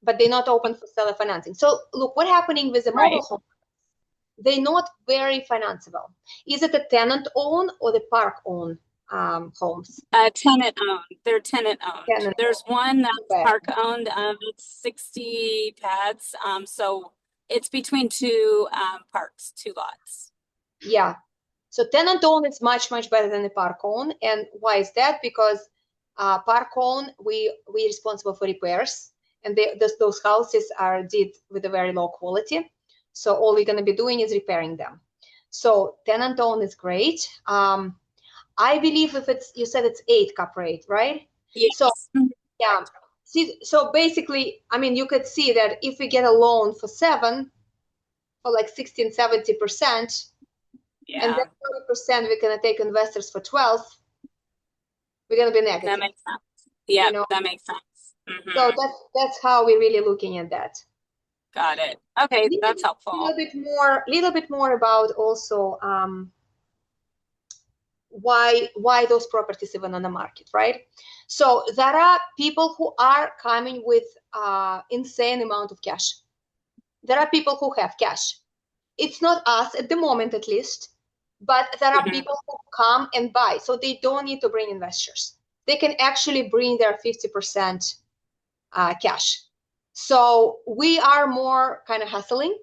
S1: but they're not open for seller financing. So look, what's happening with the mobile home? They're not very financeable. Is it a tenant owned or the park owned homes?
S7: Tenant owned. They're tenant owned. There's one that's park owned. It's 60 pads. So it's between two parks, two lots.
S1: Yeah. So tenant owned is much, much better than the park owned. And why is that? Because park owned, we responsible for repairs, and those houses are did with a very low quality. So all we're going to be doing is repairing them. So tenant owned is great. I believe you said it's 8 cap rate, right?
S7: Yes.
S1: So yeah. So basically, I mean, you could see that if we get a loan for 7, for like 16, 70%, and then 30% we're going to take investors for 12, we're going to be negative.
S7: That makes sense. Yeah, that makes sense.
S1: So that's how we're really looking at that.
S7: Got it. Okay, that's helpful.
S1: A little bit more about also why those properties even on the market, right? So there are people who are coming with insane amount of cash. There are people who have cash. It's not us at the moment, at least, but there are people who come and buy, so they don't need to bring investors. They can actually bring their 50% cash. So we are more kind of hustling,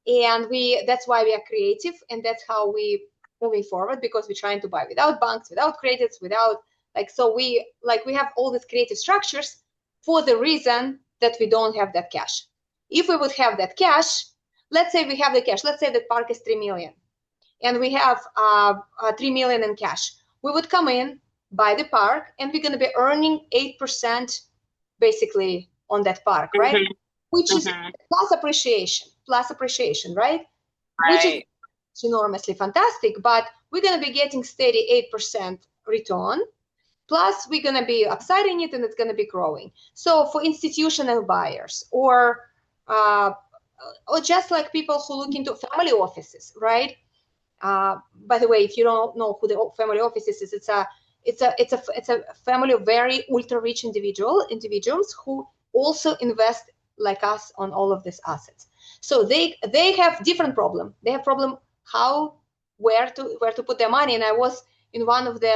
S1: and that's why we are creative, and that's how we moving forward, because we're trying to buy without banks, without credits, without we have all these creative structures for the reason that we don't have that cash. If we would have that cash, let's say we have the cash, let's say the park is 3 million, and we have 3 million in cash. We would come in, buy the park, and we're going to be earning 8% basically on that park, right? Which is plus appreciation, right? Which is enormously fantastic, but we're going to be getting steady 8% return. Plus, we're going to be upsiding it, and it's going to be growing. So for institutional buyers, or just like people who look into family offices, right? By the way, if you don't know who the family office is, it's a family of very ultra rich individuals who also invest like us on all of these assets. So they have different problem. They have problem how where to put their money. And I was in one of the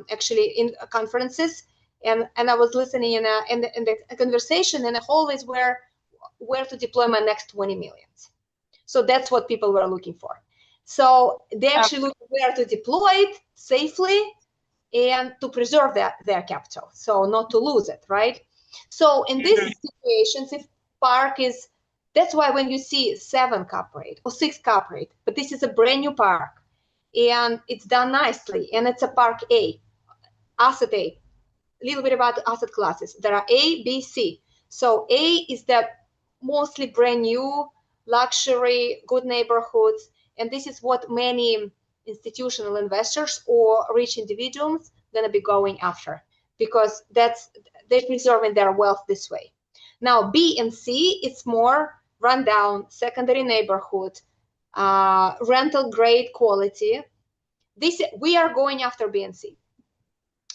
S1: actually in conferences, and I was listening in the conversation, and the always where to deploy my next 20 millions. So that's what people were looking for. So they actually look where to deploy it safely and to preserve their capital, so not to lose it, right? So in these situations, if park is, that's why when you see 7 cap rate or 6 cap rate, but this is a brand new park and it's done nicely, and it's a park A, asset A. A little bit about asset classes. There are A, B, C. So A is the mostly brand new, luxury, good neighborhoods, and this is what many institutional investors or rich individuals going to be going after, because they're preserving their wealth this way. Now B and C, it's more rundown, secondary neighborhood, rental grade quality. We are going after B and C.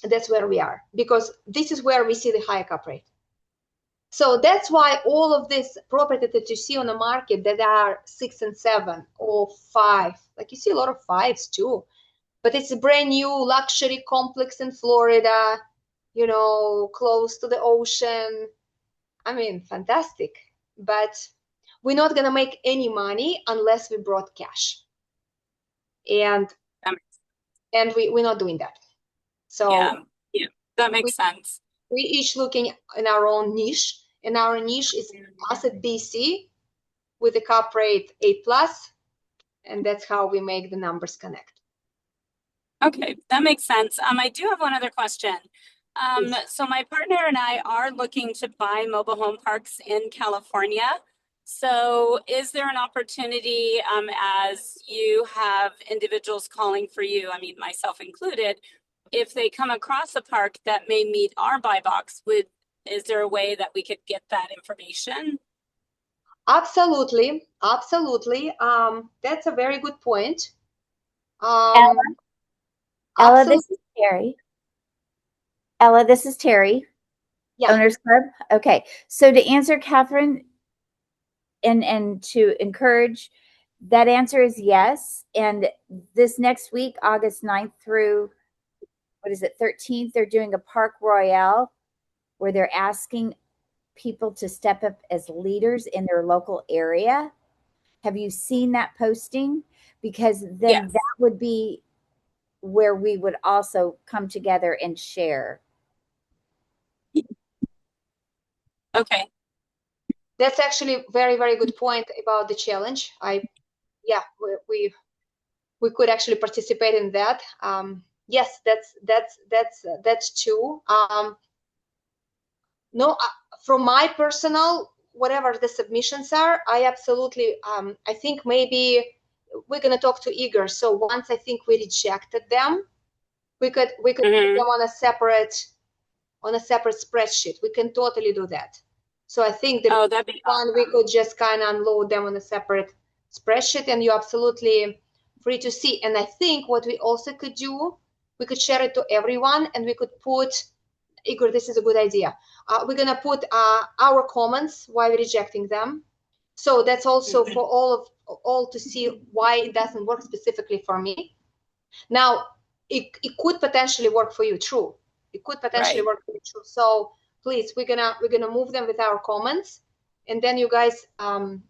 S1: That's where we are, because this is where we see the high cap rate. So that's why all of this property that you see on the market that are 6 and 7 or 5, like you see a lot of 5s too, but it's a brand new luxury complex in Florida, you know, close to the ocean. I mean, fantastic. But we're not going to make any money unless we brought cash. And we're not doing that. So
S7: yeah, that makes sense.
S1: We each looking in our own niche, and our niche is asset BC with a cap rate 8+, and that's how we make the numbers connect.
S7: Okay, that makes sense. I do have one other question. So my partner and I are looking to buy mobile home parks in California. So is there an opportunity, as you have individuals calling for you, I mean, myself included, if they come across a park that may meet our buy box, is there a way that we could get that information?
S1: Absolutely. That's a very good point.
S4: Ella, this is Terry.
S1: Yeah.
S4: Owners Club. Okay. So to answer Catherine and to encourage, that answer is yes. And this next week, August 9th through, 13th, they're doing a Park Royale where they're asking people to step up as leaders in their local area. Have you seen that posting? Because then that would be where we would also come together and share.
S7: Okay.
S1: That's actually very, very good point about the challenge. We could actually participate in that. Yes, that's true. No, from my personal, whatever the submissions are, I absolutely, I think maybe we're going to talk to Igor. So once I think we rejected them, we could put them on a separate spreadsheet. We can totally do that. So I think that
S7: that'd be
S1: awesome. We could just kind of unload them on a separate spreadsheet, and you're absolutely free to see. And I think what we also could do, we could share it to everyone, and we could put, Igor, this is a good idea. We're going to put our comments, why we're rejecting them. So that's also for all to see why it doesn't work specifically for me. Now, it could potentially work for you, true. It could potentially work for you, true. So please, we're gonna move them with our comments, and then you guys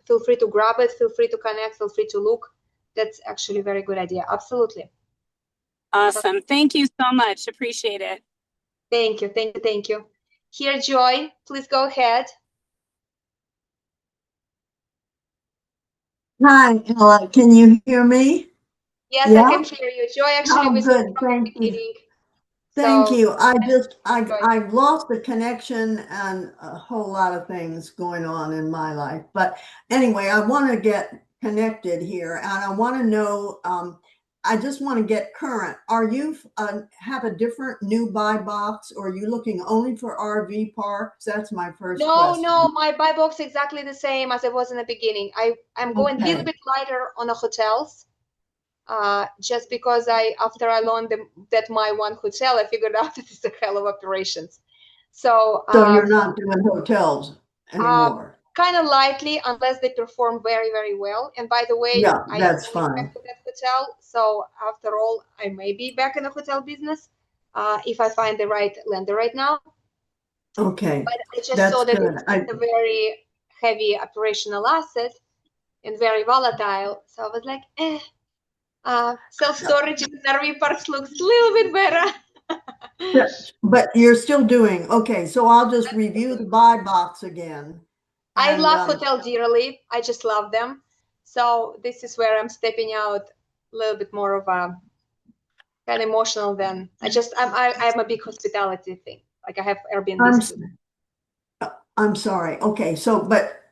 S1: feel free to grab it, feel free to connect, feel free to look. That's actually a very good idea. Absolutely.
S7: Awesome. Thank you so much. Appreciate it.
S1: Thank you. Here, Joy, please go ahead.
S8: Hi, Ella. Can you hear me?
S1: Yes, yeah? I can hear you. Joy actually was
S8: good. Thank you. Thank you. I've lost the connection and a whole lot of things going on in my life. But anyway, I want to get connected here, and I want to know, I just want to get current. Are you have a different new buy box, or are you looking only for RV parks? That's my first question.
S1: No, my buy box is exactly the same as it was in the beginning. I'm going a little bit lighter on the hotels. Just because after I learned that my one hotel, I figured out that it's a hell of operations. So
S8: you're not doing hotels anymore?
S1: Kind of lightly, unless they perform very, very well. And by the way,
S8: yeah, that's fine.
S1: That hotel. So after all, I may be back in the hotel business if I find the right lender right now.
S8: Okay,
S1: But I just
S8: that's
S1: saw that
S8: good.
S1: it's a very heavy operational asset and very volatile. So I was like, self-storage in RV parks looks a little bit better.
S8: But you're still doing, okay, so I'll just review the buy box again.
S1: I
S8: And,
S1: love hotel dearly. I just love them. So this is where I'm stepping out a little bit more of a kind of emotional than I'm a big hospitality thing. Like I have Airbnb.
S8: I'm sorry. Okay, so, but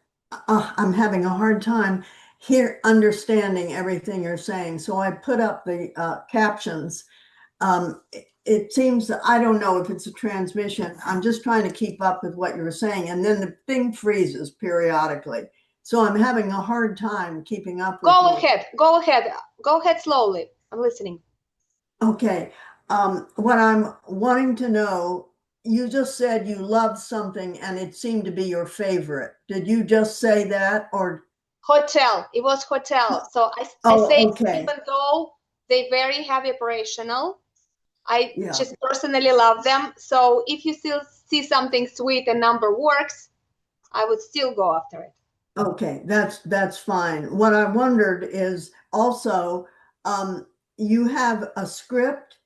S8: I'm having a hard time here understanding everything you're saying. So I put up the captions. It seems that I don't know if it's a transmission. I'm just trying to keep up with what you were saying. And then the thing freezes periodically. So I'm having a hard time keeping up with
S1: Go
S8: you.
S1: ahead. Go ahead. Go ahead slowly. I'm listening.
S8: Okay. What I'm wanting to know, you just said you loved something and it seemed to be your favorite. Did you just say that or?
S1: Hotel. It was hotel. So I say,
S8: okay.
S1: even though they very heavy operational, I
S8: Yeah.
S1: just personally love them. So if you still see something sweet and number works, I would still go after it.
S8: Okay, that's fine. What I wondered is also, you have a script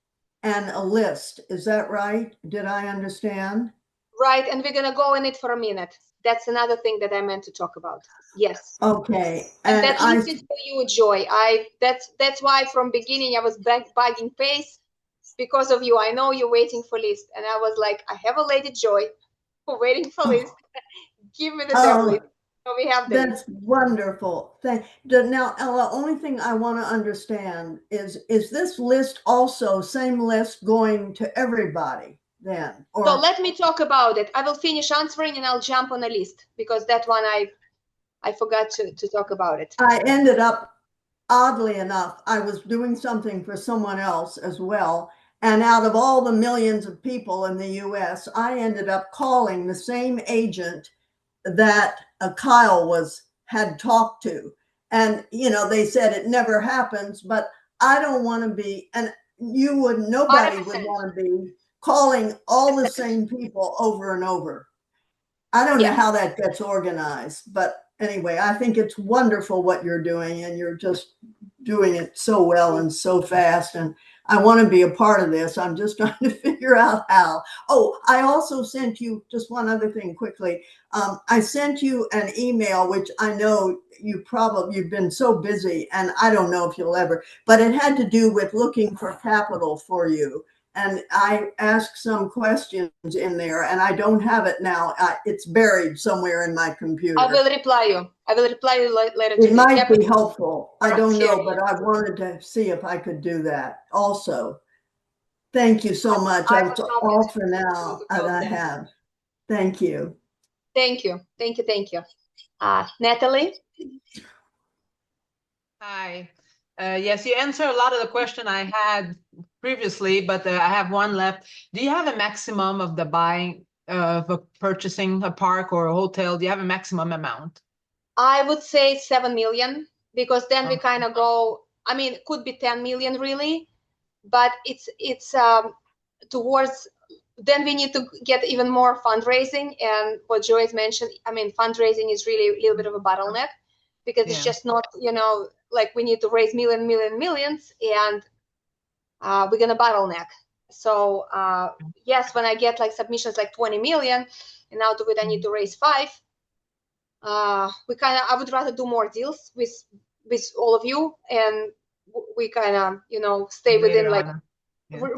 S8: and a list. Is that right? Did I understand?
S1: Right, and we're gonna go in it for a minute. That's another thing that I meant to talk about. Yes.
S8: Okay,
S1: and that list is for you, Joy. That's why from beginning I was bugging Pace because of you. I know you're waiting for list, and I was like, I have a lady Joy who waiting for list. Give me the damn list. So we have the
S8: That's
S1: list.
S8: wonderful. Now, Ella, only thing I want to understand is this list also same list going to everybody then? Or
S1: So let me talk about it. I will finish answering and I'll jump on a list because that one I forgot to talk about it.
S8: I ended up, oddly enough, I was doing something for someone else as well. And out of all the millions of people in the US, I ended up calling the same agent that Kyle had talked to. And, they said it never happens, but I don't want to be, and nobody
S1: 100%.
S8: would want to be calling all the same people over and over. I don't know how that gets organized, but anyway, I think it's wonderful what you're doing, and you're just doing it so well and so fast. And I want to be a part of this. I'm just trying to figure out how. Oh, I also sent you just one other thing quickly. I sent you an email, which I know you've been so busy, and I don't know if you'll ever, but it had to do with looking for capital for you. And I asked some questions in there, and I don't have it now. It's buried somewhere in my computer.
S1: I will reply you. Later
S8: It
S1: today.
S8: might be helpful. I don't know, but I wanted to see if I could do that also. Thank you so much. That's all for now that I have. Thank you.
S1: Thank you. Natalie?
S9: Hi. Yes, you answered a lot of the question I had previously, but I have one left. Do you have a maximum of the buying of purchasing a park or a hotel? Do you have a maximum amount?
S1: I would say 7 million, because then we kind of go, it could be 10 million really, but it's towards, then we need to get even more fundraising. And what Joyce mentioned, fundraising is really a little bit of a bottleneck, because it's just not, like we need to raise millions, and we're gonna bottleneck. So yes, when I get like submissions like 20 million, and out of it I need to raise 5, I would rather do more deals with all of you, and we kind of stay within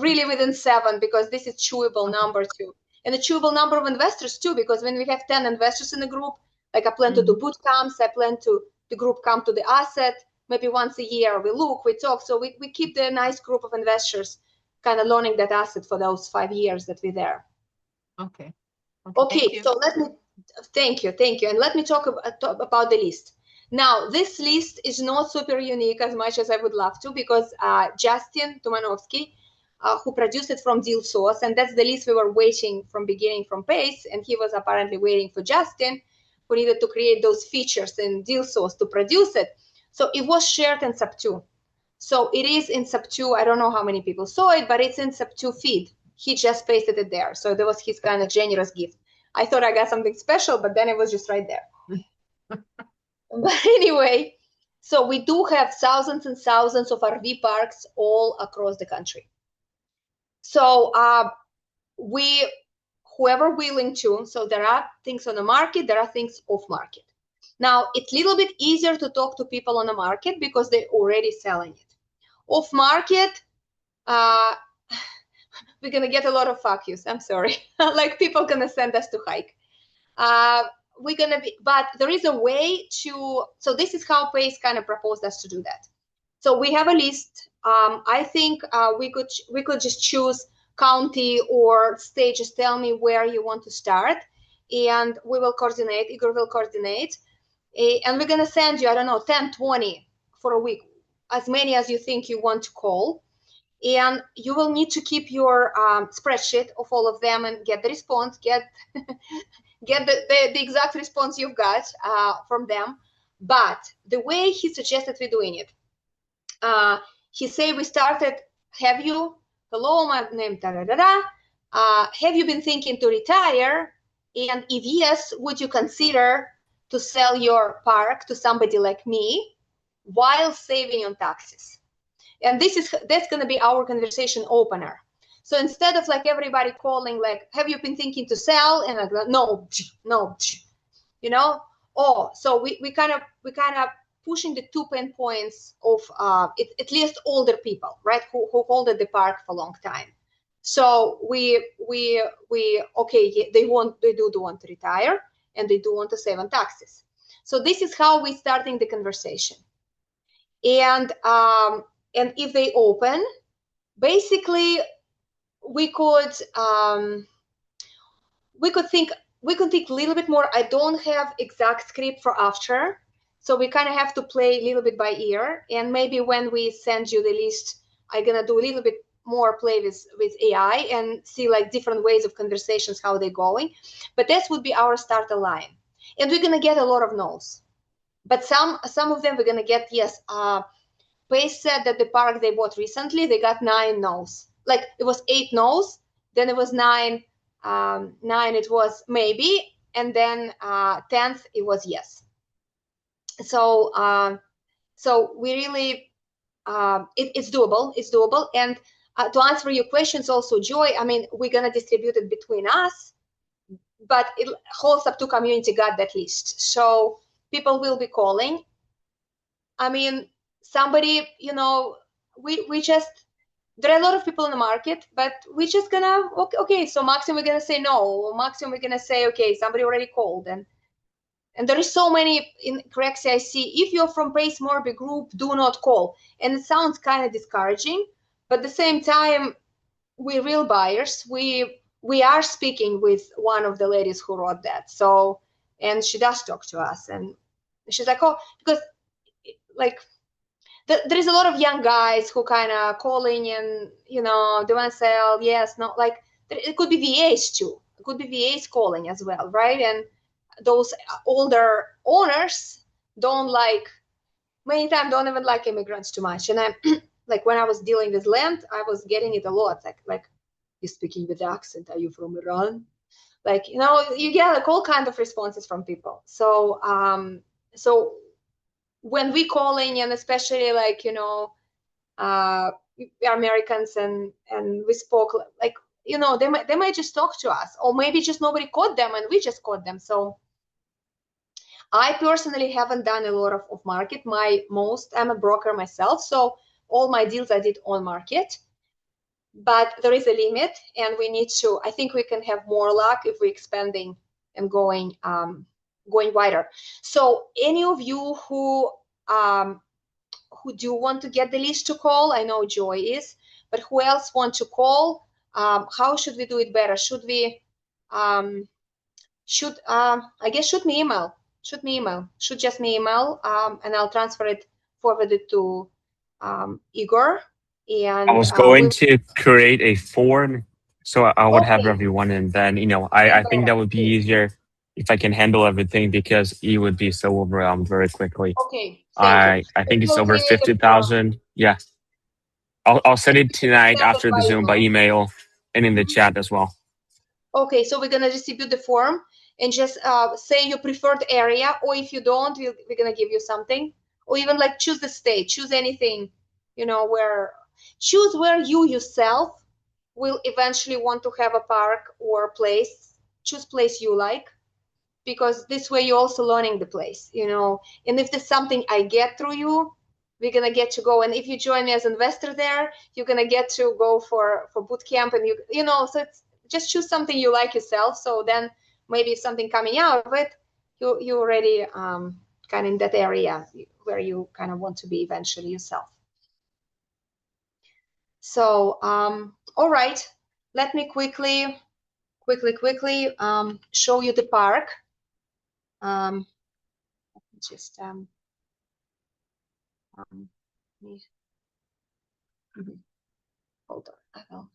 S1: really within 7, because this is chewable number too, and a chewable number of investors too, because when we have 10 investors in the group, like I plan to do boot camps, I plan to the group come to the asset maybe once a year, we look, we talk, so we keep the nice group of investors kind of learning that asset for those 5 years that we're there.
S9: Okay.
S1: So thank you, and let me talk about the list. Now, this list is not super unique as much as I would love to, because Justin Tumanovsky, who produced it from Deal Source, and that's the list we were waiting from beginning from Pace, and he was apparently waiting for Justin, who needed to create those features in Deal Source to produce it. So it was shared in Sub2. So it is in sub 2. I don't know how many people saw it, but it's in sub 2 feed. He just pasted it there. So that was his kind of generous gift. I thought I got something special, but then it was just right there. But anyway, so we do have thousands and thousands of RV parks all across the country. So whoever willing to, so there are things on the market, there are things off market. Now, it's a little bit easier to talk to people on the market because they're already selling it. Off market, we're going to get a lot of fuck yous. I'm sorry. Like people going to send us to hike. We're going to be, but there is a way to, so this is how Pace kind of proposed us to do that. So we have a list. I think we could just choose county or state. Just tell me where you want to start, and we will coordinate. Igor will coordinate, and we're going to send you, I don't know, 10, 20 for a week, as many as you think you want to call. And you will need to keep your spreadsheet of all of them and get the response, get the exact response you've got from them. But the way he suggested we're doing it, he said we started, have you, hello, my name, have you been thinking to retire? And if yes, would you consider to sell your park to somebody like me while saving on taxes? And that's going to be our conversation opener. So instead of like everybody calling, like, have you been thinking to sell? And like, no, you know. Oh, so we kind of pushing the 2 pain points of at least older people, right, who hold the park for a long time. So we okay, they do want to retire and they do want to save on taxes. So this is how we're starting the conversation. And if they open, basically we could think a little bit more. I don't have exact script for after, so we kind of have to play a little bit by ear. And maybe when we send you the list, I'm gonna do a little bit more play with AI and see like different ways of conversations, how they're going. But that would be our starter line, and we're gonna get a lot of no's. But some of them we're gonna get yes. Pace said that the park they bought recently, they got 9 no's. Like it was 8 no's, then it was 9. 9 it was maybe, and then 10th it was yes. So so we really it's doable. It's doable. And to answer your questions also, Joy, I mean, we're gonna distribute it between us, but it whole sub 2 community got that list. So people will be calling. I mean, somebody, you know, we just, there are a lot of people in the market, but we're just gonna, okay, so maximum we're gonna say no, maximum we're gonna say, okay, somebody already called. And there is so many in Corexia I see, if you're from Pace Morby group, do not call. And it sounds kind of discouraging, but at the same time, we're real buyers. We are speaking with one of the ladies who wrote that. So, and she does talk to us, and she's like, oh, because like, there is a lot of young guys who kind of calling and, you know, they want to sell, yes, no, like it could be VAs too. It could be VAs calling as well, right? And those older owners don't like, many times don't even like immigrants too much. And I'm like, when I was dealing with land, I was getting it a lot. Like you're speaking with accent. Are you from Iran? Like, you know, you get like all kinds of responses from people. So, so when we calling, and especially like, you know, Americans and we spoke, like, you know, they might just talk to us, or maybe just nobody caught them and we just caught them. So I personally haven't done a lot of off market. I'm a broker myself, so all my deals I did on market, but there is a limit, and we need to, I think we can have more luck if we're expanding and going wider. So any of you who do want to get the list to call, I know Joy is, but who else want to call? How should we do it better? Should we I guess shoot me email. Shoot just me email, and I'll transfer it, forward it to Igor. And
S3: I was going to create a form, so I would have everyone, and then, you know, I think that would be easier if I can handle everything, because he would be so overwhelmed very quickly.
S1: Okay.
S3: I think it's over 50,000 Yeah. I'll send it tonight after the Zoom by email and in the chat as well.
S1: Okay, so we're gonna distribute the form and just say your preferred area, or if you don't, we're gonna give you something, or even like choose the state, choose anything, you know, choose where you yourself will eventually want to have a park or place. Choose place you like, because this way you're also learning the place, you know. And if there's something I get through you, we're gonna get to go. And if you join me as investor there, you're gonna get to go for boot camp, and you know, so it's just choose something you like yourself. So then maybe if something coming out of it, you already kind of in that area where you kind of want to be eventually yourself. So all right, let me quickly show you the park. Just hold on, I will.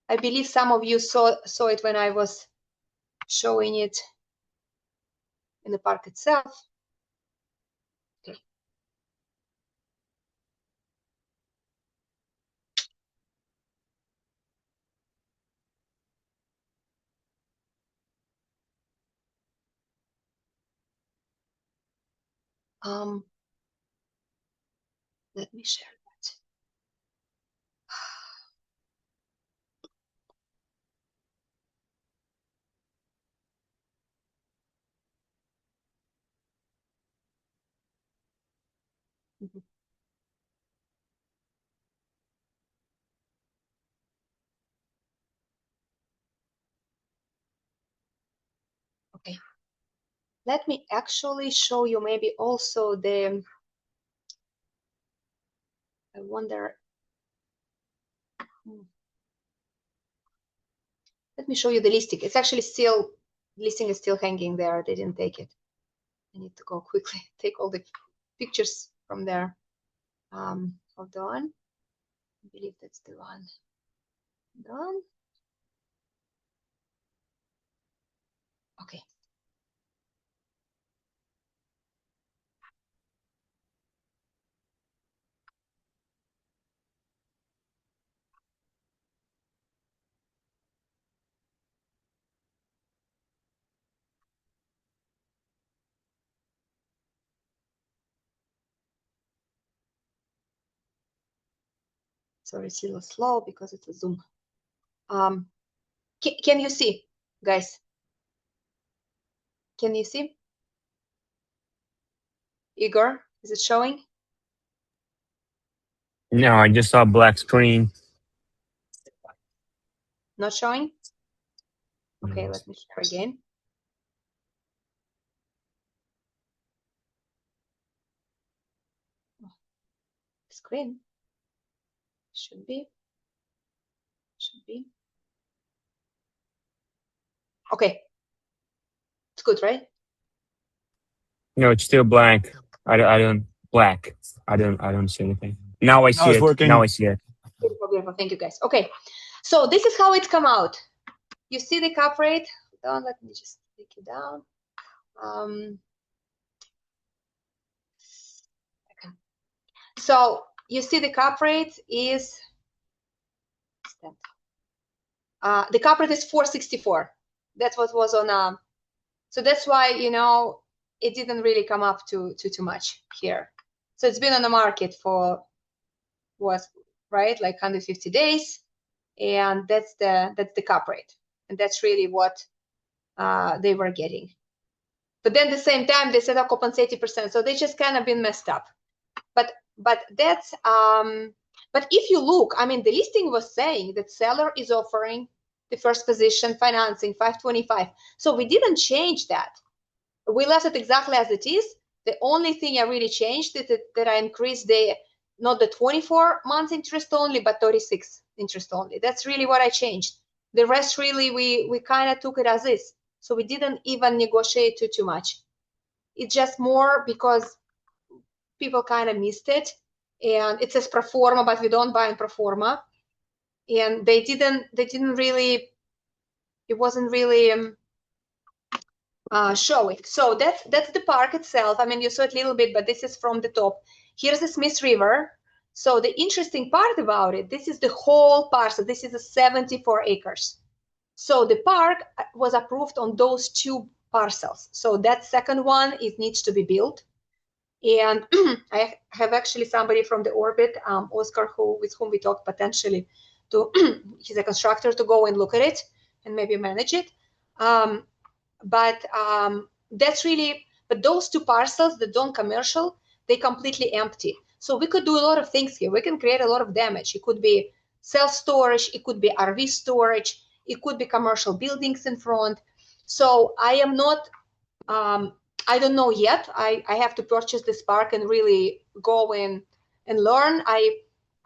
S1: I believe some of you saw it when I was showing it in the park itself. Okay. Let me share that. Okay. Let me actually show you maybe also the, I wonder, let me show you the listing. It's actually still, listing is still hanging there. They didn't take it. I need to go quickly, take all the pictures from there. Hold on. I believe that's the one. Hold on. Okay. Sorry, it's a little slow because it's a Zoom. Can you see, guys? Can you see? Igor, is it showing?
S3: No, I just saw a black screen.
S1: Not showing? Okay, let me share again. Screen. Should be. Okay. It's good, right?
S3: No, it's still blank. I don't black. I don't see anything. Now I see
S10: it's
S3: it.
S10: working.
S3: Now I see it.
S1: Beautiful. Thank you, guys. Okay. So this is how it's come out. You see the cap rate? Hold on, let me just take it down. So you see the cap rate is the cap rate is 464. That's what was on so that's why, you know, it didn't really come up too much here. So it's been on the market for what, right, like 150 days, and that's the cap rate, and that's really what they were getting. But then at the same time they said occupancy 80%, so they just kind of been messed up. But that's but if you look, I mean, the listing was saying that seller is offering the first position financing 525. So we didn't change that. We left it exactly as it is. The only thing I really changed is that I increased the not the 24 months interest only, but 36 interest only. That's really what I changed. The rest really we kind of took it as is. So we didn't even negotiate too much. It's just more because people kind of missed it, and it says pro forma, but we don't buy in pro forma, and they didn't really, really showing. So that's the park itself. I mean, you saw it a little bit, but this is from the top. Here's the Smith River. So the interesting part about it, this is the whole parcel. This is a 74 acres. So the park was approved on those 2 parcels. So that second one, it needs to be built. And I have actually somebody from the Orbit, Oscar, with whom we talked potentially to, he's a constructor, to go and look at it and maybe manage it. But that's really, but those 2 parcels that don't commercial, they completely empty. So we could do a lot of things here. We can create a lot of damage. It could be self-storage, it could be RV storage, it could be commercial buildings in front. So I am not, I don't know yet. I have to purchase this park and really go in and learn. I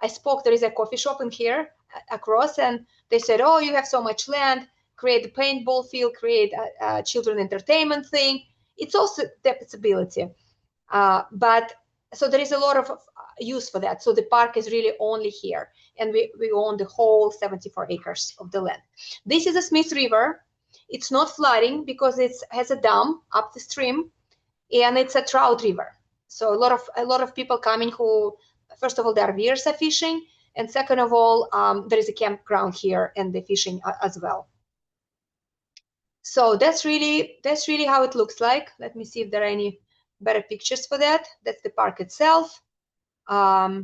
S1: spoke, there is a coffee shop in here across, and they said, oh, you have so much land, create the paintball field, create a children entertainment thing. It's also dependability. But so there is a lot of use for that. So the park is really only here, and we own the whole 74 acres of the land. This is a Smith River. It's not flooding because it has a dam up the stream, and it's a trout river. So a lot of people coming who, first of all, the RVers are fishing, and second of all, there is a campground here and they're fishing as well. So that's really how it looks like. Let me see if there are any better pictures for that. That's the park itself. A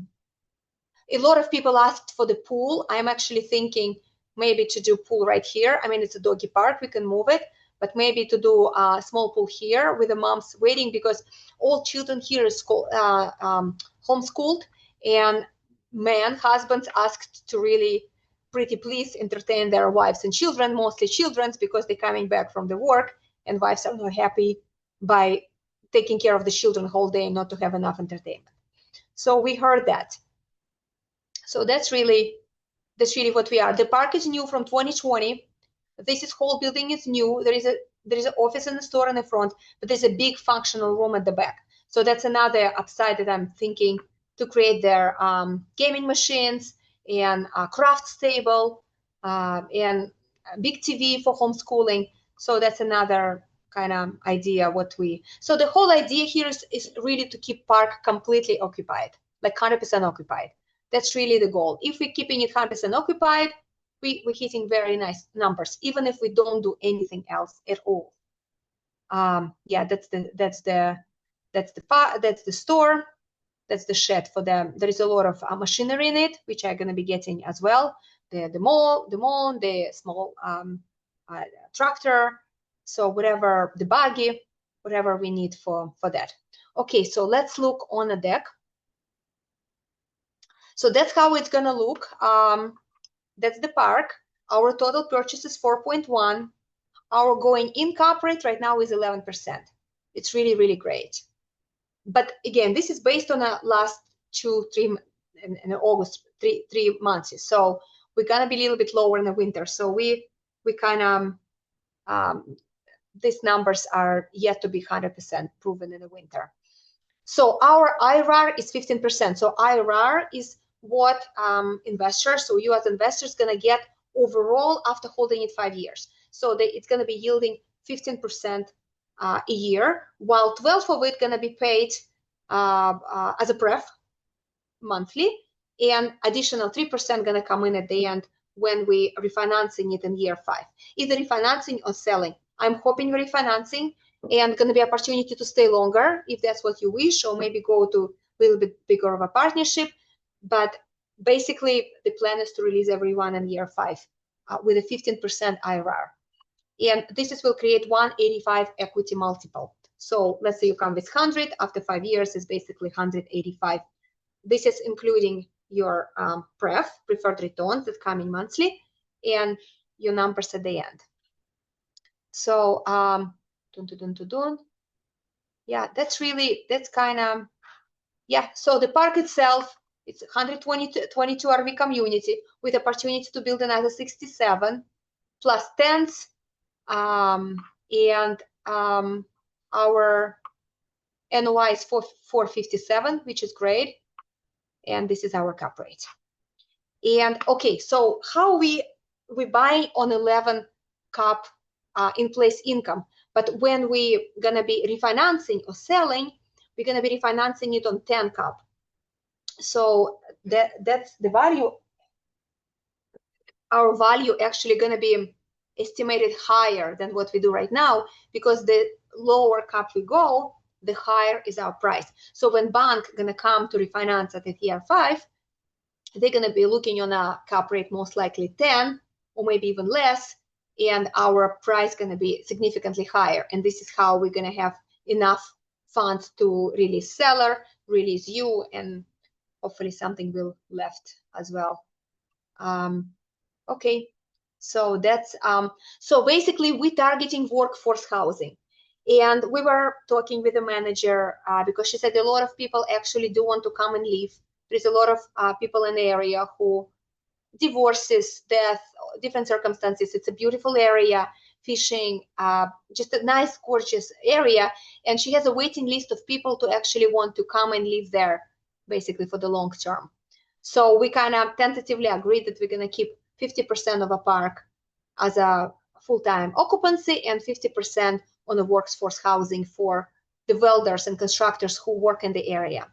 S1: lot of people asked for the pool. I'm actually thinking maybe to do pool right here. I mean, it's a doggy park, we can move it, but maybe to do a small pool here with the moms waiting, because all children here is homeschooled, and husbands asked to really pretty please entertain their wives and children, mostly children, because they're coming back from the work, and wives are not happy by taking care of the children the whole day and not to have enough entertainment. So we heard that. So that's really what we are. The park is new from 2020. This whole building is new. There is an office and a store in the front, but there's a big functional room at the back. So that's another upside that I'm thinking to create their gaming machines and a crafts table and a big TV for homeschooling. So that's another kind of idea so the whole idea here is really to keep park completely occupied, like 100% occupied. That's really the goal. If we're keeping it 100% occupied, we're hitting very nice numbers, even if we don't do anything else at all. Yeah, that's the store. That's the shed for them. There is a lot of machinery in it, which I'm going to be getting as well. The mold, the small tractor. So whatever, the buggy, whatever we need for that. Okay, so let's look on the deck. So that's how it's going to look. That's the park. Our total purchase is 4.1. Our going in cap rate right now is 11%. It's really, really great. But again, this is based on a last 2-3 in August, three months. So we're gonna be a little bit lower in the winter. So we kind of these numbers are yet to be 100% proven in the winter. So our IRR is 15%. So IRR is what investors, so you as investors, gonna get overall after holding it 5 years. So it's gonna be yielding 15% a year, while 12 of it gonna be paid as a pref monthly, and additional 3% gonna come in at the end when we refinancing it in year 5. Either refinancing or selling. I'm hoping refinancing, and gonna be opportunity to stay longer if that's what you wish, or maybe go to a little bit bigger of a partnership. But basically, the plan is to release everyone in year 5 with a 15% IRR. And this will create 185 equity multiple. So let's say you come with 100, after 5 years is basically 185. This is including your preferred returns that's coming monthly, and your numbers at the end. So yeah, that's kind of, yeah. So the park itself, it's 122 RV community with opportunity to build another 67 plus tents, and our NOI is 457, which is great, and this is our cap rate. And okay, so how we buy on 11 cap in place income. But when we gonna be refinancing or selling, we're gonna be refinancing it on 10 cap. So that's the value. Our value actually gonna be estimated higher than what we do right now, because the lower cap we go, the higher is our price. So when bank gonna come to refinance at year 5, they're gonna be looking on a cap rate most likely 10 or maybe even less, and our price gonna be significantly higher. And this is how we're gonna have enough funds to release seller, release you, and hopefully something will left as well. Okay, so that's so basically we're targeting workforce housing. And we were talking with the manager because she said a lot of people actually do want to come and live. There's a lot of people in the area who divorces, death, different circumstances. It's a beautiful area, fishing, just a nice, gorgeous area. And she has a waiting list of people to actually want to come and live there, basically for the long term. So we kind of tentatively agreed that we're going to keep 50% of a park as a full-time occupancy and 50% on the workforce housing for the welders and constructors who work in the area.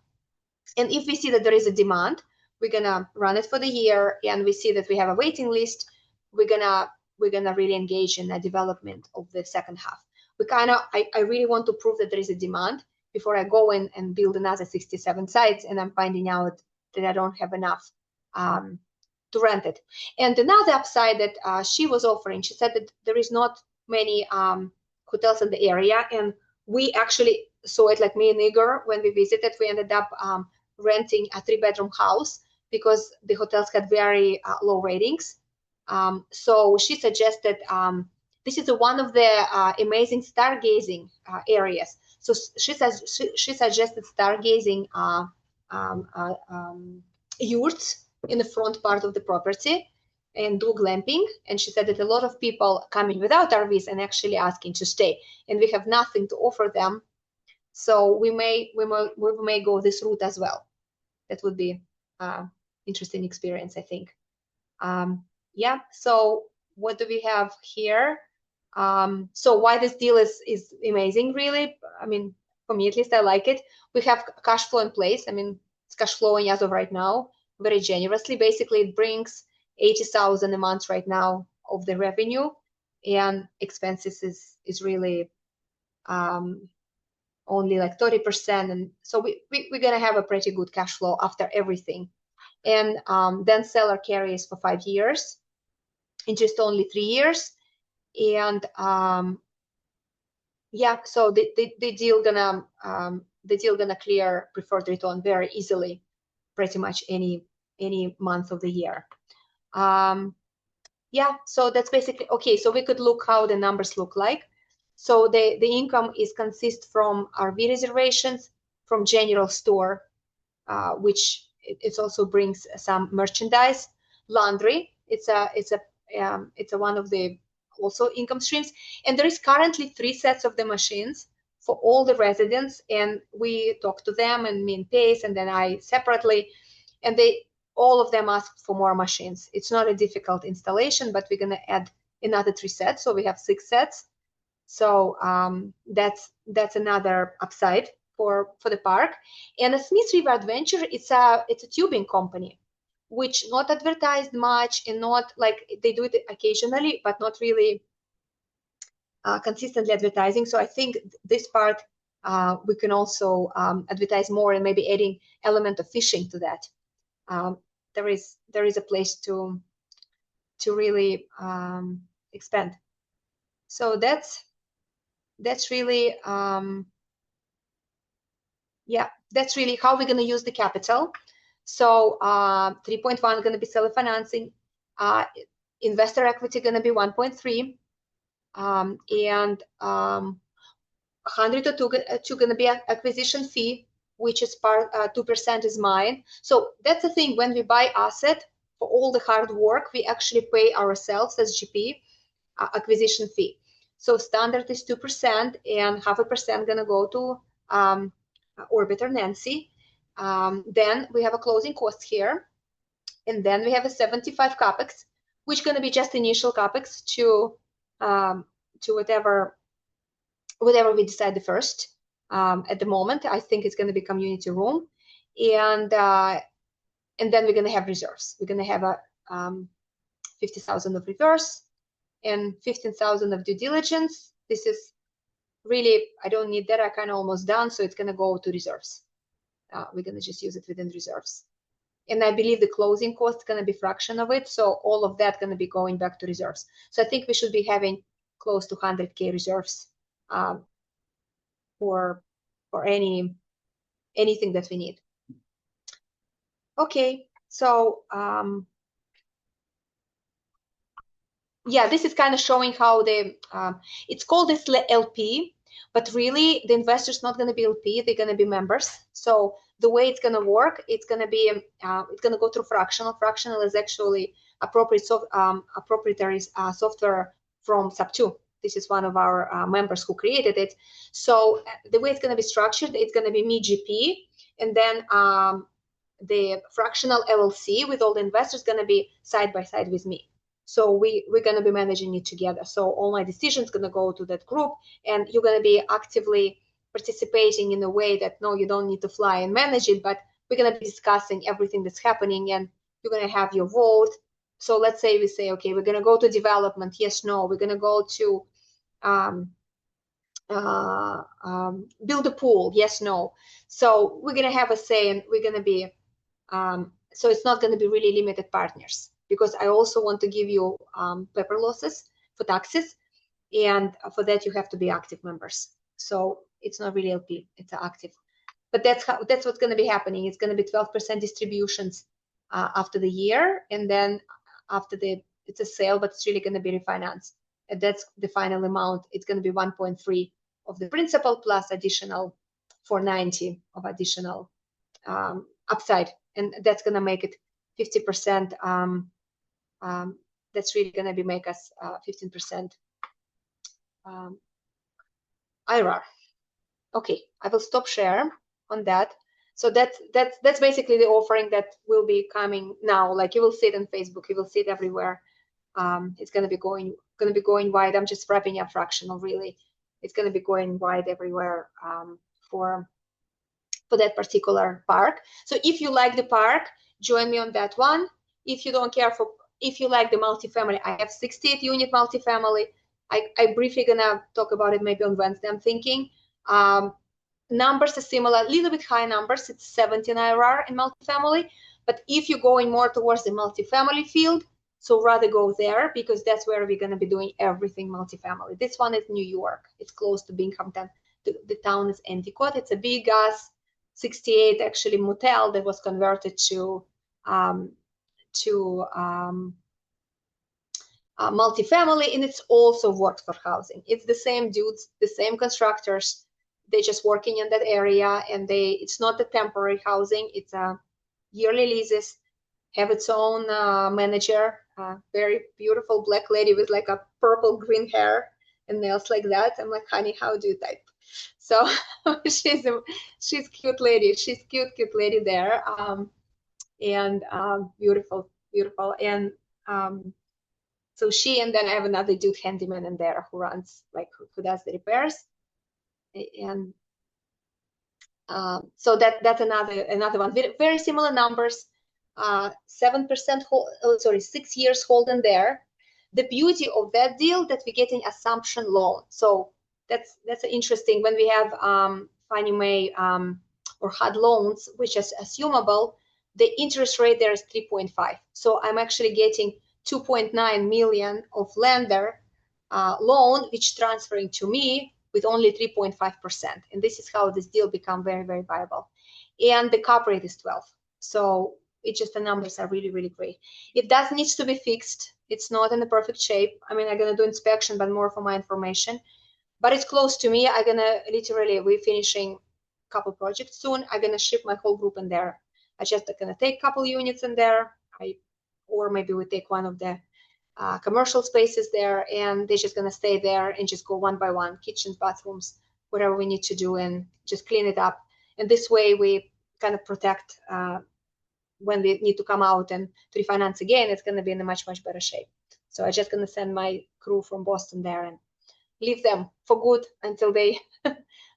S1: And if we see that there is a demand, we're gonna run it for the year, and we see that we have a waiting list, we're gonna really engage in the development of the second half. I really want to prove that there is a demand before I go in and build another 67 sites, and I'm finding out that I don't have enough to rent it. And another upside that she was offering, she said that there is not many hotels in the area, and we actually saw it, like me and Igor, when we visited, we ended up renting a 3-bedroom house because the hotels had very low ratings. So she suggested this is one of the amazing stargazing areas. So she suggested stargazing yurts in the front part of the property and do glamping. And she said that a lot of people coming without RVs and actually asking to stay, and we have nothing to offer them. So we may go this route as well. That would be interesting experience, I think. Yeah. So what do we have here? So why this deal is amazing, really? I mean, for me at least, I like it. We have cash flow in place. I mean, it's cash flowing as of right now very generously. Basically, it brings 80,000 a month right now of the revenue, and expenses is really only like 30%. And so we're gonna have a pretty good cash flow after everything. And then seller carries for 5 years, interest only 3 years. And yeah, so the deal gonna clear preferred return very easily, pretty much any month of the year. Yeah, so that's basically okay. So we could look how the numbers look like. So the income is consist from RV reservations, from general store, which it also brings some merchandise, laundry. It's a one of the also income streams. And there is currently 3 sets of the machines for all the residents, and we talk to them, and me and Pace, and then I separately, and all of them asked for more machines. It's not a difficult installation, but we're gonna add another 3 sets, so we have 6 sets. So that's another upside for the park. And a Smith River Adventure, it's a tubing company, which not advertised much, and not like, they do it occasionally, but not really consistently advertising. So I think this part we can also advertise more, and maybe adding element of fishing to that. There is a place to really expand. So that's really yeah, that's really how we're going to use the capital. So 3.1 going to be seller financing, investor equity going to be 1.3, and 100 or 2 going to be acquisition fee, which is part 2% is mine. So that's the thing, when we buy asset, for all the hard work, we actually pay ourselves as GP acquisition fee. So standard is 2%, and 0.5% going to go to Orbit or Nancy. Then we have a closing cost here, and then we have a 75 capex, which going to be just initial capex to to whatever we decide the first. At the moment, I think it's going to be community room, and then we're going to have reserves. We're going to have a 50,000 of reverse and 15,000 of due diligence. This is really, I don't need that. I kind of almost done, so it's going to go to reserves. We're going to just use it within reserves. And I believe the closing cost is going to be fraction of it. So all of that going to be going back to reserves. So I think we should be having close to 100K reserves for anything that we need. Okay, so yeah, this is kind of showing how it's called this LP, but really the investor's not going to be LP, they're going to be members. So the way it's going to work, it's going to be it's going to go through fractional. Fractional is actually proprietary software from Sub2. This is one of our members who created it. So the way it's going to be structured, it's going to be me GP, and then the fractional LLC with all the investors going to be side by side with me. So we're going to be managing it together. So all my decisions going to go to that group, and you're going to be actively participating in a way that, no, you don't need to fly and manage it, but we're going to be discussing everything that's happening, and you're going to have your vote. So let's say we say, okay, we're going to go to development. Yes, no. We're going to go to build a pool. Yes, no. So we're going to have a say, and we're going to be, so it's not going to be really limited partners, because I also want to give you paper losses for taxes. And for that, you have to be active members. So it's not really LP, it's active. But that's what's going to be happening. It's going to be 12% distributions after the year. And then after it's a sale, but it's really going to be refinanced. And that's the final amount. It's going to be 1.3 of the principal plus additional 490 of additional upside. And that's going to make it 50%. That's really going to be make us 15% IRR. Okay, I will stop share on that. So that's basically the offering that will be coming now. Like you will see it on Facebook, you will see it everywhere. It's going to be going wide. I'm just wrapping up fractional. Really, it's going to be going wide everywhere for that particular park. So if you like the park, join me on that one. If you don't care if you like the multifamily, I have 68 unit multifamily. I briefly gonna talk about it maybe on Wednesday, I'm thinking. Numbers are similar, a little bit high numbers. It's 17 IRR in multifamily. But if you're going more towards the multifamily field, so rather go there, because that's where we're going to be doing everything multifamily. This one is New York. It's close to Binghamton. The town is Endicott. It's a big 68 actually motel that was converted to multifamily, and it's also worked for housing. It's the same dudes, the same constructors. They're just working in that area, and it's not a temporary housing. It's a yearly leases, have its own manager, very beautiful black lady with like a purple green hair and nails like that. I'm like, honey, how do you type? So she's cute lady. She's cute lady there, and beautiful. And so she, and then I have another dude handyman in there who runs, like who does the repairs. And so that's another one. Very similar numbers. 7% 6 years hold in there. The beauty of that deal that we're getting assumption loan. So that's interesting when we have Fannie Mae or HUD loans, which is assumable. The interest rate there is 3.5. So I'm actually getting 2.9 million of lender loan, which transferring to me with only 3.5%. And this is how this deal become very, very viable. And the cap rate is 12. So it's just the numbers are really, really great. It does need to be fixed. It's not in the perfect shape. I mean, I'm going to do inspection, but more for my information. But it's close to me. I'm going to literally, we're finishing a couple projects soon. I'm going to ship my whole group in there. I just going to take a couple units in there. Or maybe we take one of the commercial spaces there, and they're just going to stay there and just go one by one, kitchens, bathrooms, whatever we need to do, and just clean it up. And this way we kind of protect when they need to come out and to refinance again, it's going to be in a much, much better shape. So I'm just gonna send my crew from Boston there and leave them for good until they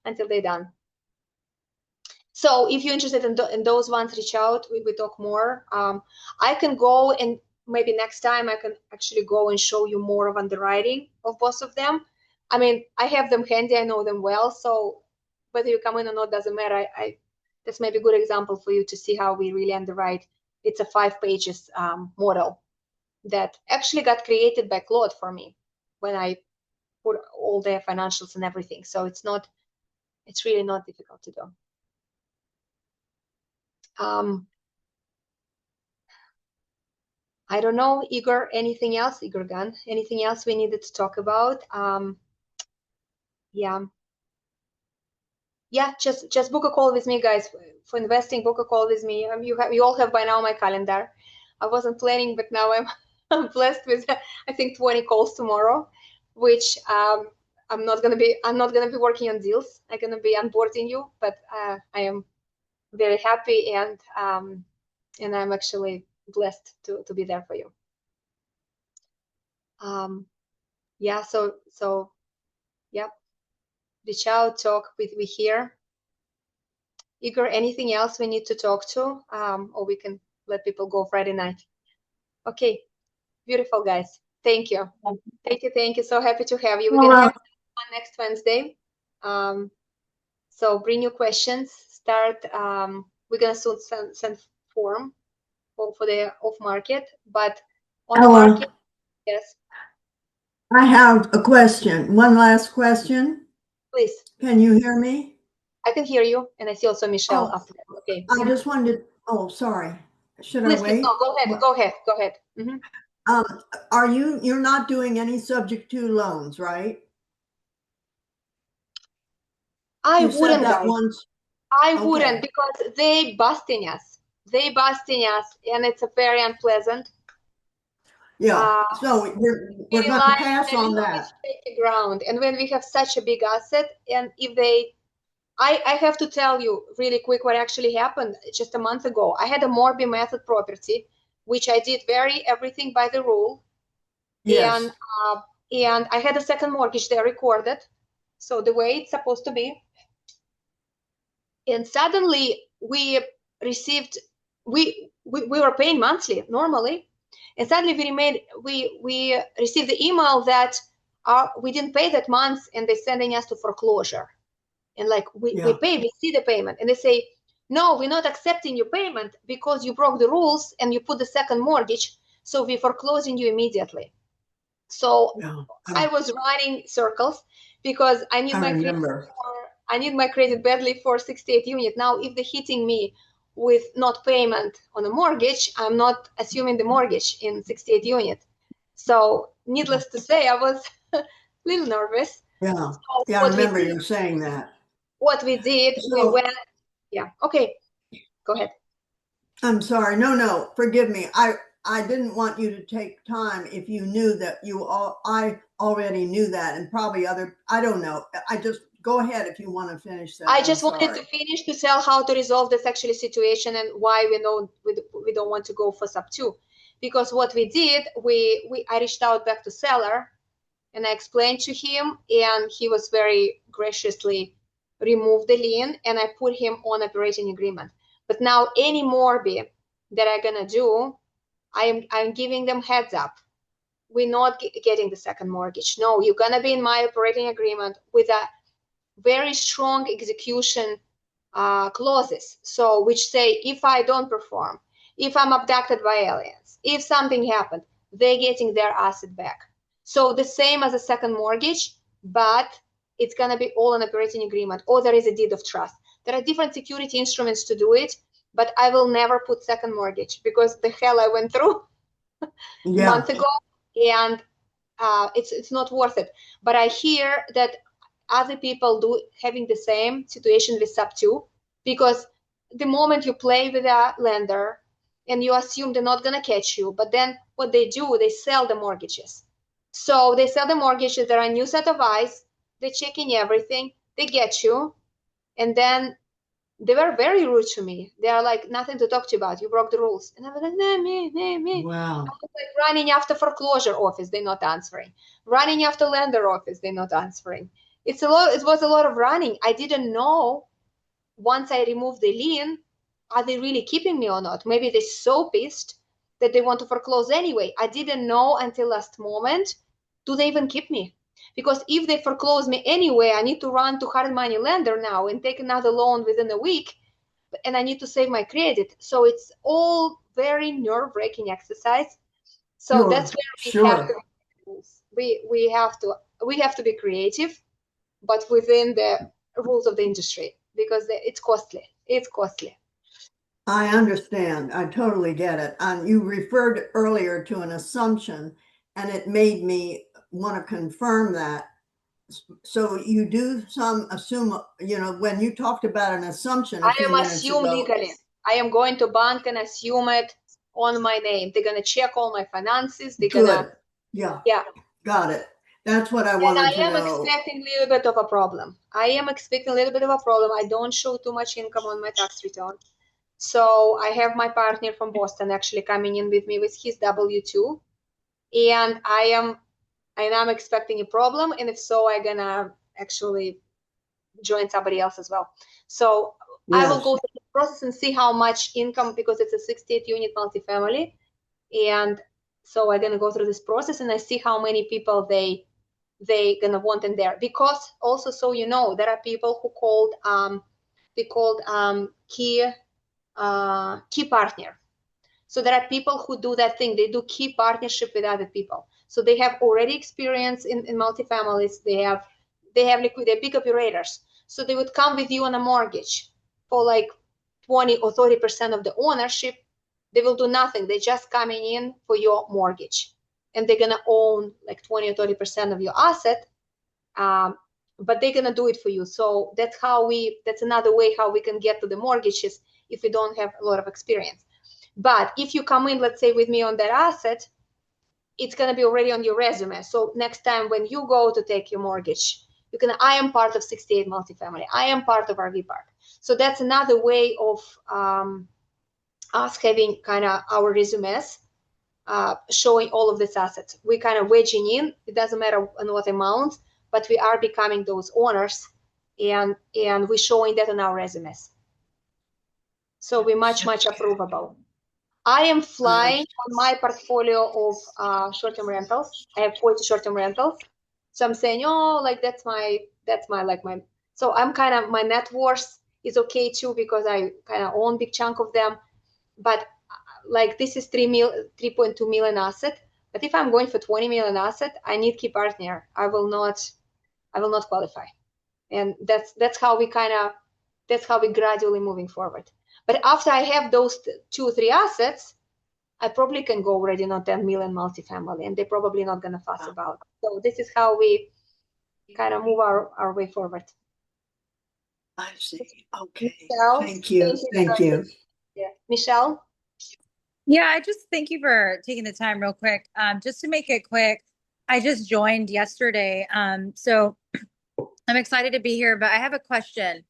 S1: until they're done. So if you're interested in those ones, reach out. We talk more. I can go, and maybe next time I can actually go and show you more of underwriting of both of them. I mean, I have them handy. I know them well. So whether you come in or not doesn't matter. That's maybe a good example for you to see how we really underwrite. It's a 5 pages model that actually got created by Claude for me when I put all their financials and everything. So it's really not difficult to do. I don't know, Igor, anything else? Igor Gunn, anything else we needed to talk about? Yeah, just book a call with me, guys. For investing, book a call with me. You all have by now my calendar. I wasn't planning, but now I'm blessed with I think 20 calls tomorrow, which I'm not gonna be working on deals. I'm gonna be onboarding you, but I am very happy and I'm actually blessed to be there for you. Yeah, so yeah, reach out, talk with me here. Igor, anything else we need to talk to, or we can let people go Friday night? Okay, beautiful, guys. Thank you. Thank you. So happy to have you. We're gonna have one next Wednesday. So bring your questions. Start. We're gonna soon send form for the off market, but on the market, yes.
S8: I have a question. One last question.
S1: Please.
S8: Can you hear me?
S1: I can hear you, and I see also Michelle after that. Okay.
S8: I just wanted to, sorry. Should
S1: Please,
S8: I wait?
S1: no, go ahead.
S8: Mm-hmm. You're not doing any subject to loans, right?
S1: I wouldn't, guys.
S8: Once.
S1: I wouldn't, because they busting us. They busting us, and it's a very unpleasant.
S8: Yeah. So we're going to pass on that.
S1: Ground, and when we have such a big asset, and if they, I have to tell you really quick what actually happened just a month ago. I had a Morby method property, which I did everything by the rule. Yes. And I had a second mortgage there recorded, so the way it's supposed to be. And suddenly we received, we were paying monthly normally, and suddenly we received the email that we didn't pay that month, and they're sending us to foreclosure. And like we paid, we see the payment, and they say, no, we're not accepting your payment because you broke the rules and you put the second mortgage, so we're foreclosing you immediately. So I was running circles because I need my credit badly for 68 unit. Now, if they're hitting me with not payment on a mortgage, I'm not assuming the mortgage in 68 unit. So needless to say, I was a little nervous.
S8: Yeah, so I remember you saying that.
S1: What we did, we went, okay, go ahead.
S8: I'm sorry. No, forgive me. I didn't want you to take time if you knew that I already knew that, and probably I don't know. I just go ahead if you want to finish that.
S1: I just wanted to finish to tell how to resolve this actually situation and why we don't want to go for sub 2. Because what we did, I reached out back to seller and I explained to him, and he was very graciously removed the lien, and I put him on operating agreement. But now any Morby that I'm gonna do, I'm giving them heads up. We're not getting the second mortgage. No, you're gonna be in my operating agreement with a very strong execution clauses. So which say, if I don't perform, if I'm abducted by aliens, if something happened, they're getting their asset back. So the same as a second mortgage, but it's gonna be all an operating agreement, or there is a deed of trust. There are different security instruments to do it, but I will never put second mortgage because the hell I went through a month ago, and it's not worth it. But I hear that other people having the same situation with sub 2, because the moment you play with a lender and you assume they're not gonna catch you, but then what they do, they sell the mortgages. So they sell the mortgages, there are a new set of eyes, they're checking everything, they get you, and then they were very rude to me. They are like, nothing to talk to you about. You broke the rules. And I was like, nah, me.
S8: Wow.
S1: I was like running after foreclosure office, they're not answering. Running after lender office, they're not answering. It was a lot of running. I didn't know once I removed the lien, are they really keeping me or not? Maybe they're so pissed that they want to foreclose anyway. I didn't know until last moment, do they even keep me? Because if they foreclose me anyway, I need to run to hard money lender now and take another loan within a week, and I need to save my credit. So it's all very nerve-wracking exercise. So that's where we have to be creative, but within the rules of the industry, because it's costly. It's costly.
S8: I understand. I totally get it. And you referred earlier to an assumption, and it made me want to confirm that. So you do assume, when you talked about an assumption
S1: I am assumed legally. I am going to bank and assume it on my name. They're gonna check all my finances. They're gonna
S8: yeah.
S1: Got
S8: it. That's what I wanted to know.
S1: And I am expecting a little bit of a problem. I don't show too much income on my tax return. So I have my partner from Boston actually coming in with me with his W-2. And I'm expecting a problem. And if so, I'm gonna actually join somebody else as well. So I will go through the process and see how much income, because it's a 68 unit multifamily. And so I'm gonna go through this process and I see how many people they gonna want in there. Because also, so you know, there are people who called key partner. So there are people who do that thing. They do key partnership with other people. So they have already experience in multifamilies. They have liquid, they're big operators. So they would come with you on a mortgage for like 20 or 30% of the ownership. They will do nothing. They're just coming in for your mortgage. And they're gonna own like 20 or 30% of your asset. But they're gonna do it for you. So that's another way how we can get to the mortgages if we don't have a lot of experience. But if you come in, let's say, with me on that asset, it's going to be already on your resume. So next time when you go to take your mortgage, I am part of 68 multifamily. I am part of RV Park. So that's another way of us having kind of our resumes showing all of these assets. We kind of wedging in. It doesn't matter on what amount, but we are becoming those owners, and we're showing that on our resumes. So we're much approvable. I am flying on my portfolio of short-term rentals. I have 40 short-term rentals. So I'm saying, that's my so I'm kind of, my net worth is okay too, because I kind of own big chunk of them. But like this is 3.2 million asset. But if I'm going for 20 million asset, I need key partner. I will not qualify. And that's how we gradually moving forward. But after I have those 2 or 3 assets, I probably can go already on 10 million multifamily, and they're probably not going to fuss about it. So this is how we kind of move our way forward.
S8: I see. Okay.
S1: Michelle,
S8: Thank you.
S1: Yeah. Michelle?
S10: Yeah, I just thank you for taking the time real quick. Just to make it quick, I just joined yesterday. So I'm excited to be here, but I have a question.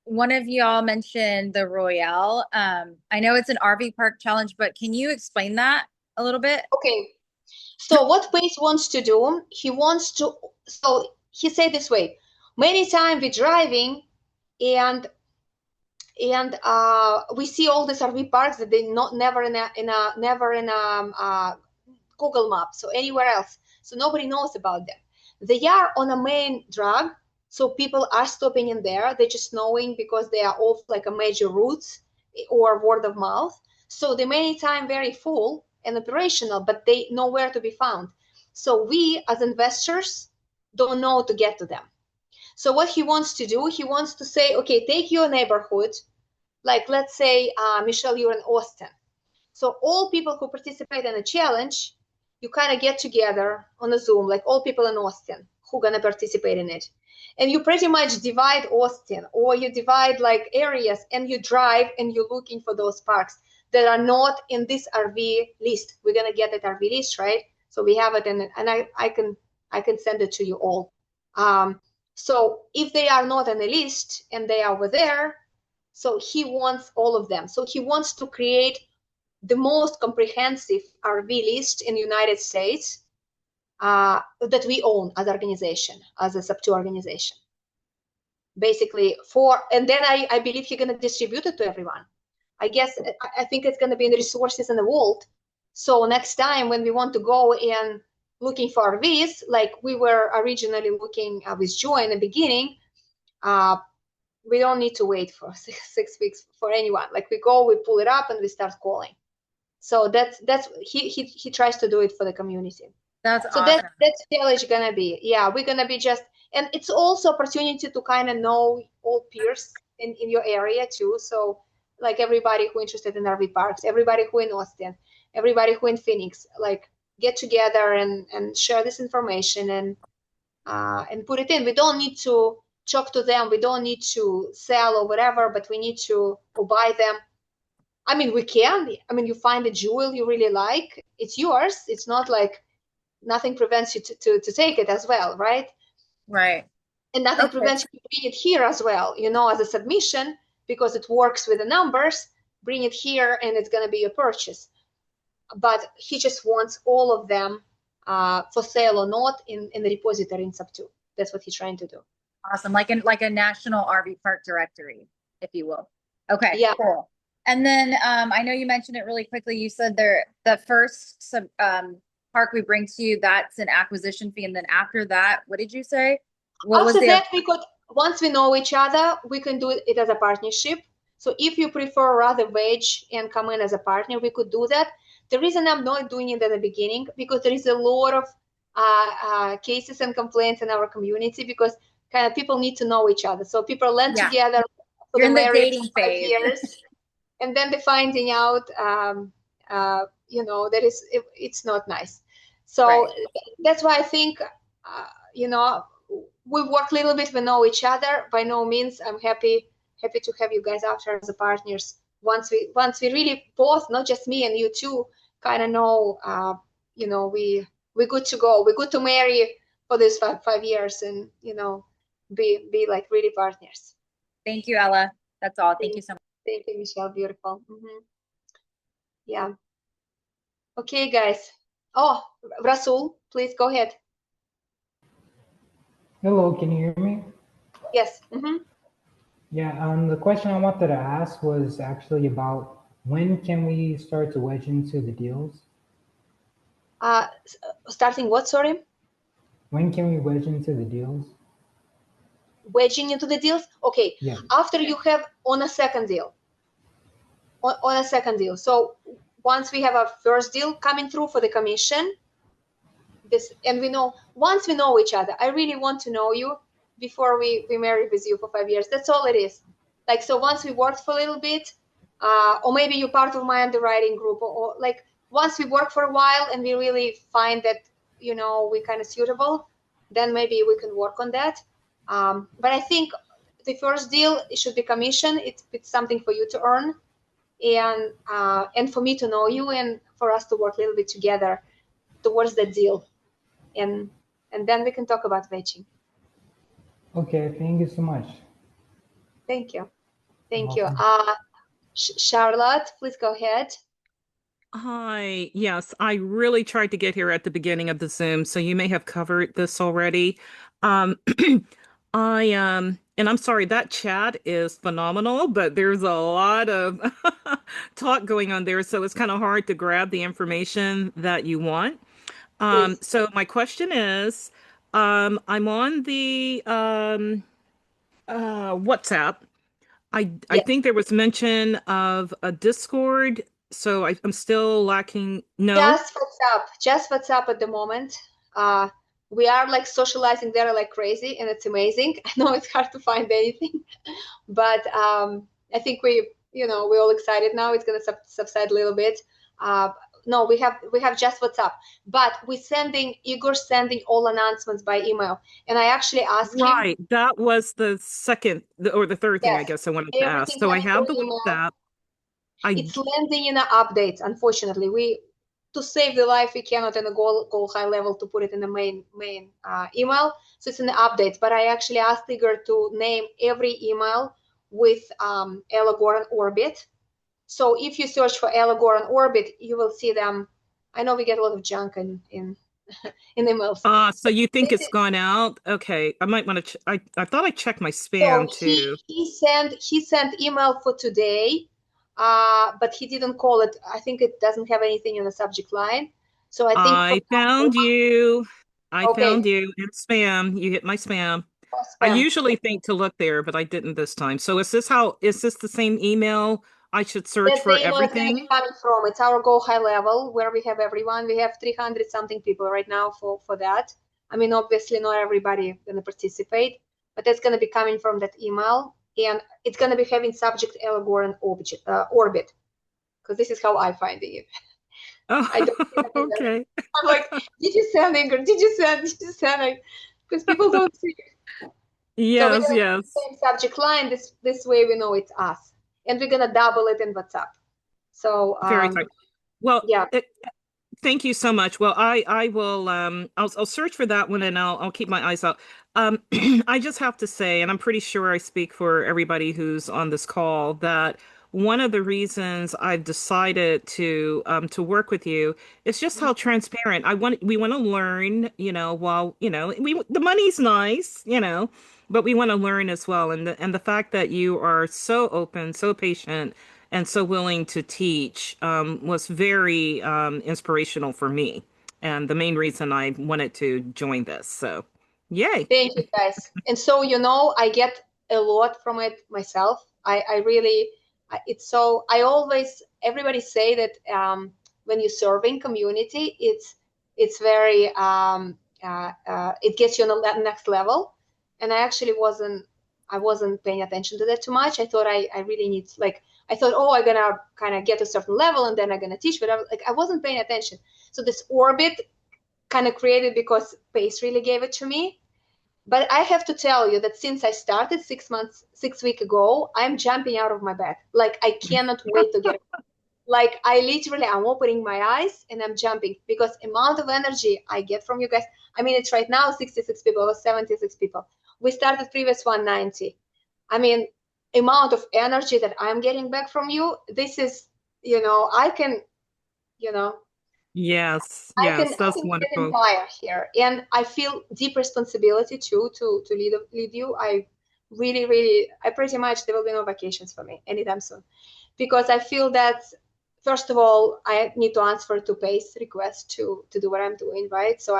S10: One of y'all mentioned the Royale. I know it's an RV park challenge, but can you explain that a little bit?
S1: Okay. So what Pace wants to do, so he said this way, many times we're driving and we see all these RV parks that they never in a Google Maps or anywhere else. So nobody knows about them. They are on a main drag. So people are stopping in there. They're just knowing because they are off like a major routes or word of mouth. So they many time very full and operational, but they nowhere to be found. So we as investors don't know to get to them. So what he wants to do, he wants to say, okay, take your neighborhood. Like let's say, Michelle, you're in Austin. So all people who participate in a challenge, you kind of get together on a Zoom, like all people in Austin who are going to participate in it. And you pretty much divide Austin, or you divide like areas, and you drive and you're looking for those parks that are not in this RV list. We're going to get that RV list, right? So we have it and I can send it to you all. So if they are not on the list and they are over there, So he wants all of them. So he wants to create the most comprehensive RV list in the United States that we own as an organization, as a sub-2 organization. Basically and then I believe he's going to distribute it to everyone. I think it's going to be in the resources in the world. So next time when we want to go and looking for RVs, like we were originally looking with Joy in the beginning, we don't need to wait for six weeks for anyone. Like we go, we pull it up and we start calling. So that's he tries to do it for the community.
S10: That's
S1: so
S10: awesome.
S1: that's challenge gonna be. Yeah, we're gonna be and it's also opportunity to kind of know all peers in your area too. So like everybody who interested in RV parks, everybody who in Austin, everybody who in Phoenix, like get together and share this information and put it in. We don't need to talk to them. We don't need to sell or whatever, but we need to buy them. I mean, we can. I mean, you find a jewel you really like, it's yours. It's not like nothing prevents you to take it as well, right?
S10: Right.
S1: And nothing prevents you to bring it here as well, as a submission, because it works with the numbers. Bring it here and it's going to be a purchase. But he just wants all of them for sale or not in the repository in sub-2. That's what he's trying to do.
S10: Awesome. Like a national RV park directory, if you will. Okay,
S1: yeah.
S10: Cool. And then I know you mentioned it really quickly. You said the first park we bring to you, that's an acquisition fee. And then after that, what did you say?
S1: After that, we could, once we know each other, we can do it as a partnership. So if you prefer rather wedge and come in as a partner, we could do that. The reason I'm not doing it at the beginning, because there is a lot of cases and complaints in our community, because kind of people need to know each other. So people land together for
S10: the
S1: marriage
S10: dating
S1: 5 years, and then they're finding out, that it's not nice. So that's why I think, we work a little bit, we know each other. By no means, I'm happy to have you guys after as partners. Once we really both, not just me and you too, kind of know, we're good to go. We're good to marry for this 5 years and, be like really partners.
S10: Thank you, Ella. That's all. Thank you so much.
S1: Thank you, Michelle. Beautiful. Yeah. Okay, guys. Oh, Rasul, please go ahead.
S11: Hello, can you hear me?
S1: Yes.
S11: Yeah, the question I wanted to ask was actually about when can we start to wedge into the deals?
S1: Starting what, sorry?
S11: When can we wedge into the deals?
S1: Wedging into the deals? Okay.
S11: Yeah.
S1: After you have on a second deal. On a second deal. So once we have a first deal coming through for the commission, and once we know each other, I really want to know you before we marry with you for 5 years. That's all it is. Like, so once we worked for a little bit, or maybe you're part of my underwriting group, or like once we work for a while and we really find that, we're kind of suitable, then maybe we can work on that. But I think the first deal, it should be commission. It's something for you to earn, and for me to know you, and for us to work a little bit together towards that deal. And then we can talk about wedging.
S11: Okay, thank you so much.
S1: Thank you. Thank you. Charlotte, please go ahead.
S12: Hi. Yes, I really tried to get here at the beginning of the Zoom, so you may have covered this already. And I'm sorry, that chat is phenomenal, but there's a lot of talk going on there, so it's kind of hard to grab the information that you want. So my question is, I'm on the WhatsApp. I think there was mention of a Discord, so I'm still lacking. No,
S1: just WhatsApp at the moment. We are like socializing there like crazy, and it's amazing. I know it's hard to find anything, but I think we're all excited now. It's gonna subside a little bit. No, we have just WhatsApp, but Igor's sending all announcements by email. And I actually asked him.
S12: Right, that was the second or the third thing I guess I wanted to ask. So I have the WhatsApp.
S1: It's landing in the updates. Unfortunately, to save the life, we cannot in a go high level to put it in the main email. So it's in the updates. But I actually asked Igor to name every email with Ella Goren Orbit. So if you search for Ella Goren Orbit, you will see them. I know we get a lot of junk in emails.
S12: So you think it's gone out? Okay, I might want to. I thought I checked my spam
S1: So
S12: too.
S1: he sent email for today, but he didn't call it. I think it doesn't have anything in the subject line. So I think
S12: I found you. I
S1: Okay.
S12: found you in spam. You hit my spam. I
S1: spam.
S12: usually think to look there, but I didn't this time. So is this the same email I should search
S1: That's
S12: for
S1: the email it's gonna be
S12: everything?
S1: coming from. It's our Go High Level where we have everyone. We have 300 something people right now for that. I mean, obviously not everybody gonna participate, but that's gonna be coming from that email, and it's gonna be having subject Ella Goren Orbit, because this is how I find it.
S12: Oh,
S1: I don't
S12: okay.
S1: I'm like, did you send, Ingrid? Did you send? Because people don't see it.
S12: Yes,
S1: So we're gonna
S12: yes.
S1: same subject line. This way we know it's us, and we're gonna double it in WhatsApp. So
S12: Very tight. Well,
S1: yeah.
S12: Thank you so much. Well, I will I'll search for that one, and I'll keep my eyes out. I just have to say, and I'm pretty sure I speak for everybody who's on this call, that one of the reasons I've decided to work with you is just how transparent we want to learn, while, the money's nice, but we want to learn as well. And the fact that you are so open, so patient, and so willing to teach was very inspirational for me, and the main reason I wanted to join this. So, yay!
S1: Thank you, guys. And so I get a lot from it myself. I really, it's so. I always everybody say that when you're serving community, it's very it gets you on the next level. And I actually wasn't paying attention to that too much. I thought I really need, like, I thought, oh, I'm gonna kind of get to a certain level and then I'm gonna teach, but I wasn't paying attention. So this orbit kind of created because Pace really gave it to me. But I have to tell you that since I started 6 weeks ago, I'm jumping out of my bed. Like, I cannot wait to get it. Like, I'm opening my eyes and I'm jumping, because amount of energy I get from you guys. I mean, it's right now 66 people or 76 people. We started previous 190. I mean, amount of energy that I'm getting back from you, this is, I can,
S12: Yes,
S1: I
S12: yes,
S1: can
S12: that's
S1: get
S12: wonderful.
S1: empire here, and I feel deep responsibility too to lead you. I really, I pretty much, there will be no vacations for me anytime soon, because I feel that first of all I need to answer to Pace request to do what I'm doing, right? So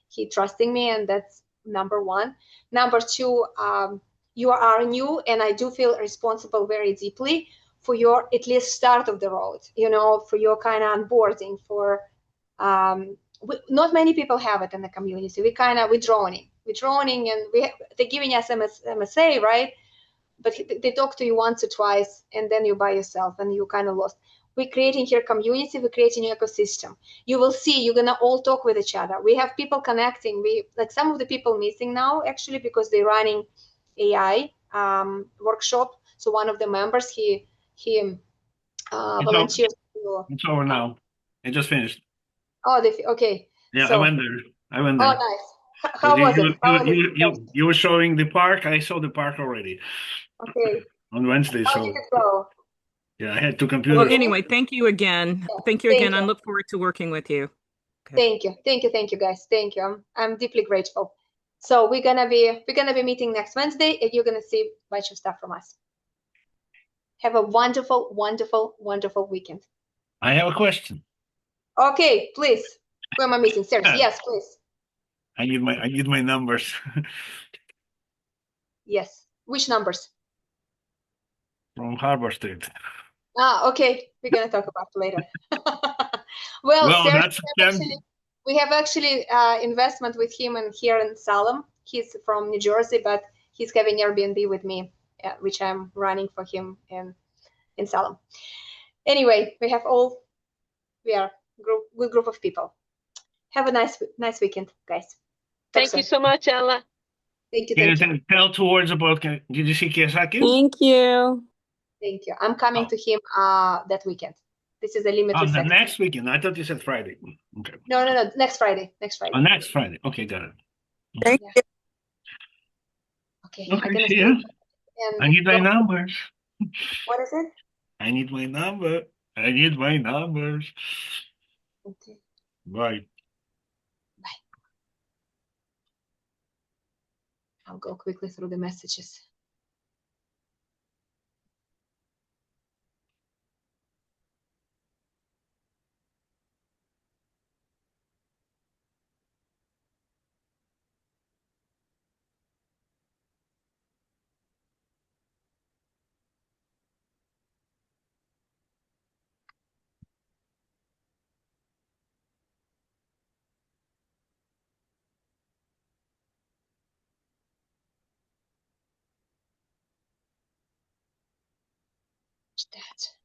S1: he trusting me, and that's number one. Number two, you are new, and I do feel responsible very deeply for your at least start of the road, for your kind of onboarding, for not many people have it in the community. We're droning, and they're giving us MSA, right? But they talk to you once or twice, and then you're by yourself, and you kind of lost. We're creating here community. We're creating an ecosystem. You will see. You're gonna all talk with each other. We have people connecting. Some of the people missing now actually because they're running AI workshop. So one of the members he volunteered.
S13: It's over now. It just finished.
S1: Oh, okay.
S13: Yeah,
S1: so,
S13: I went there.
S1: Oh, nice. How was it?
S13: You were showing the park. I saw the park already.
S1: Okay.
S13: On Wednesday.
S1: How did it go?
S13: Yeah, I had two computers.
S12: Well, anyway, thank you again.
S1: Yeah,
S12: thank you again. I look forward to working with you.
S1: Okay. Thank you, guys. Thank you. I'm deeply grateful. So we're gonna be meeting next Wednesday, and you're gonna see a bunch of stuff from us. Have a wonderful, wonderful, wonderful weekend.
S13: I have a question.
S1: Okay, please. Who am I missing? Seriously, yes, please.
S13: I need my numbers.
S1: Yes. Which numbers?
S13: From Harbor Street.
S1: Okay. We're gonna talk about it later. Well, we have actually investment with him here in Salem. He's from New Jersey, but he's having Airbnb with me, which I'm running for him in Salem. Anyway, we are good group of people. Have a nice weekend, guys.
S14: Thank you so much, Ella.
S1: Thank you.
S13: Can you tell 2 words about? Did you see Kiyosaki?
S7: Thank you.
S1: Thank you. I'm coming to him that weekend. This is a limited.
S13: The next weekend. I thought you said Friday. Okay.
S1: No. Next Friday.
S13: Oh, next Friday. Okay, got it.
S14: Thank you.
S1: Okay.
S13: Okay, see you.
S1: And
S13: I need my numbers.
S1: what is it?
S13: I need my number. I need my numbers.
S1: Okay.
S13: Right.
S1: I'll go quickly through the messages. That.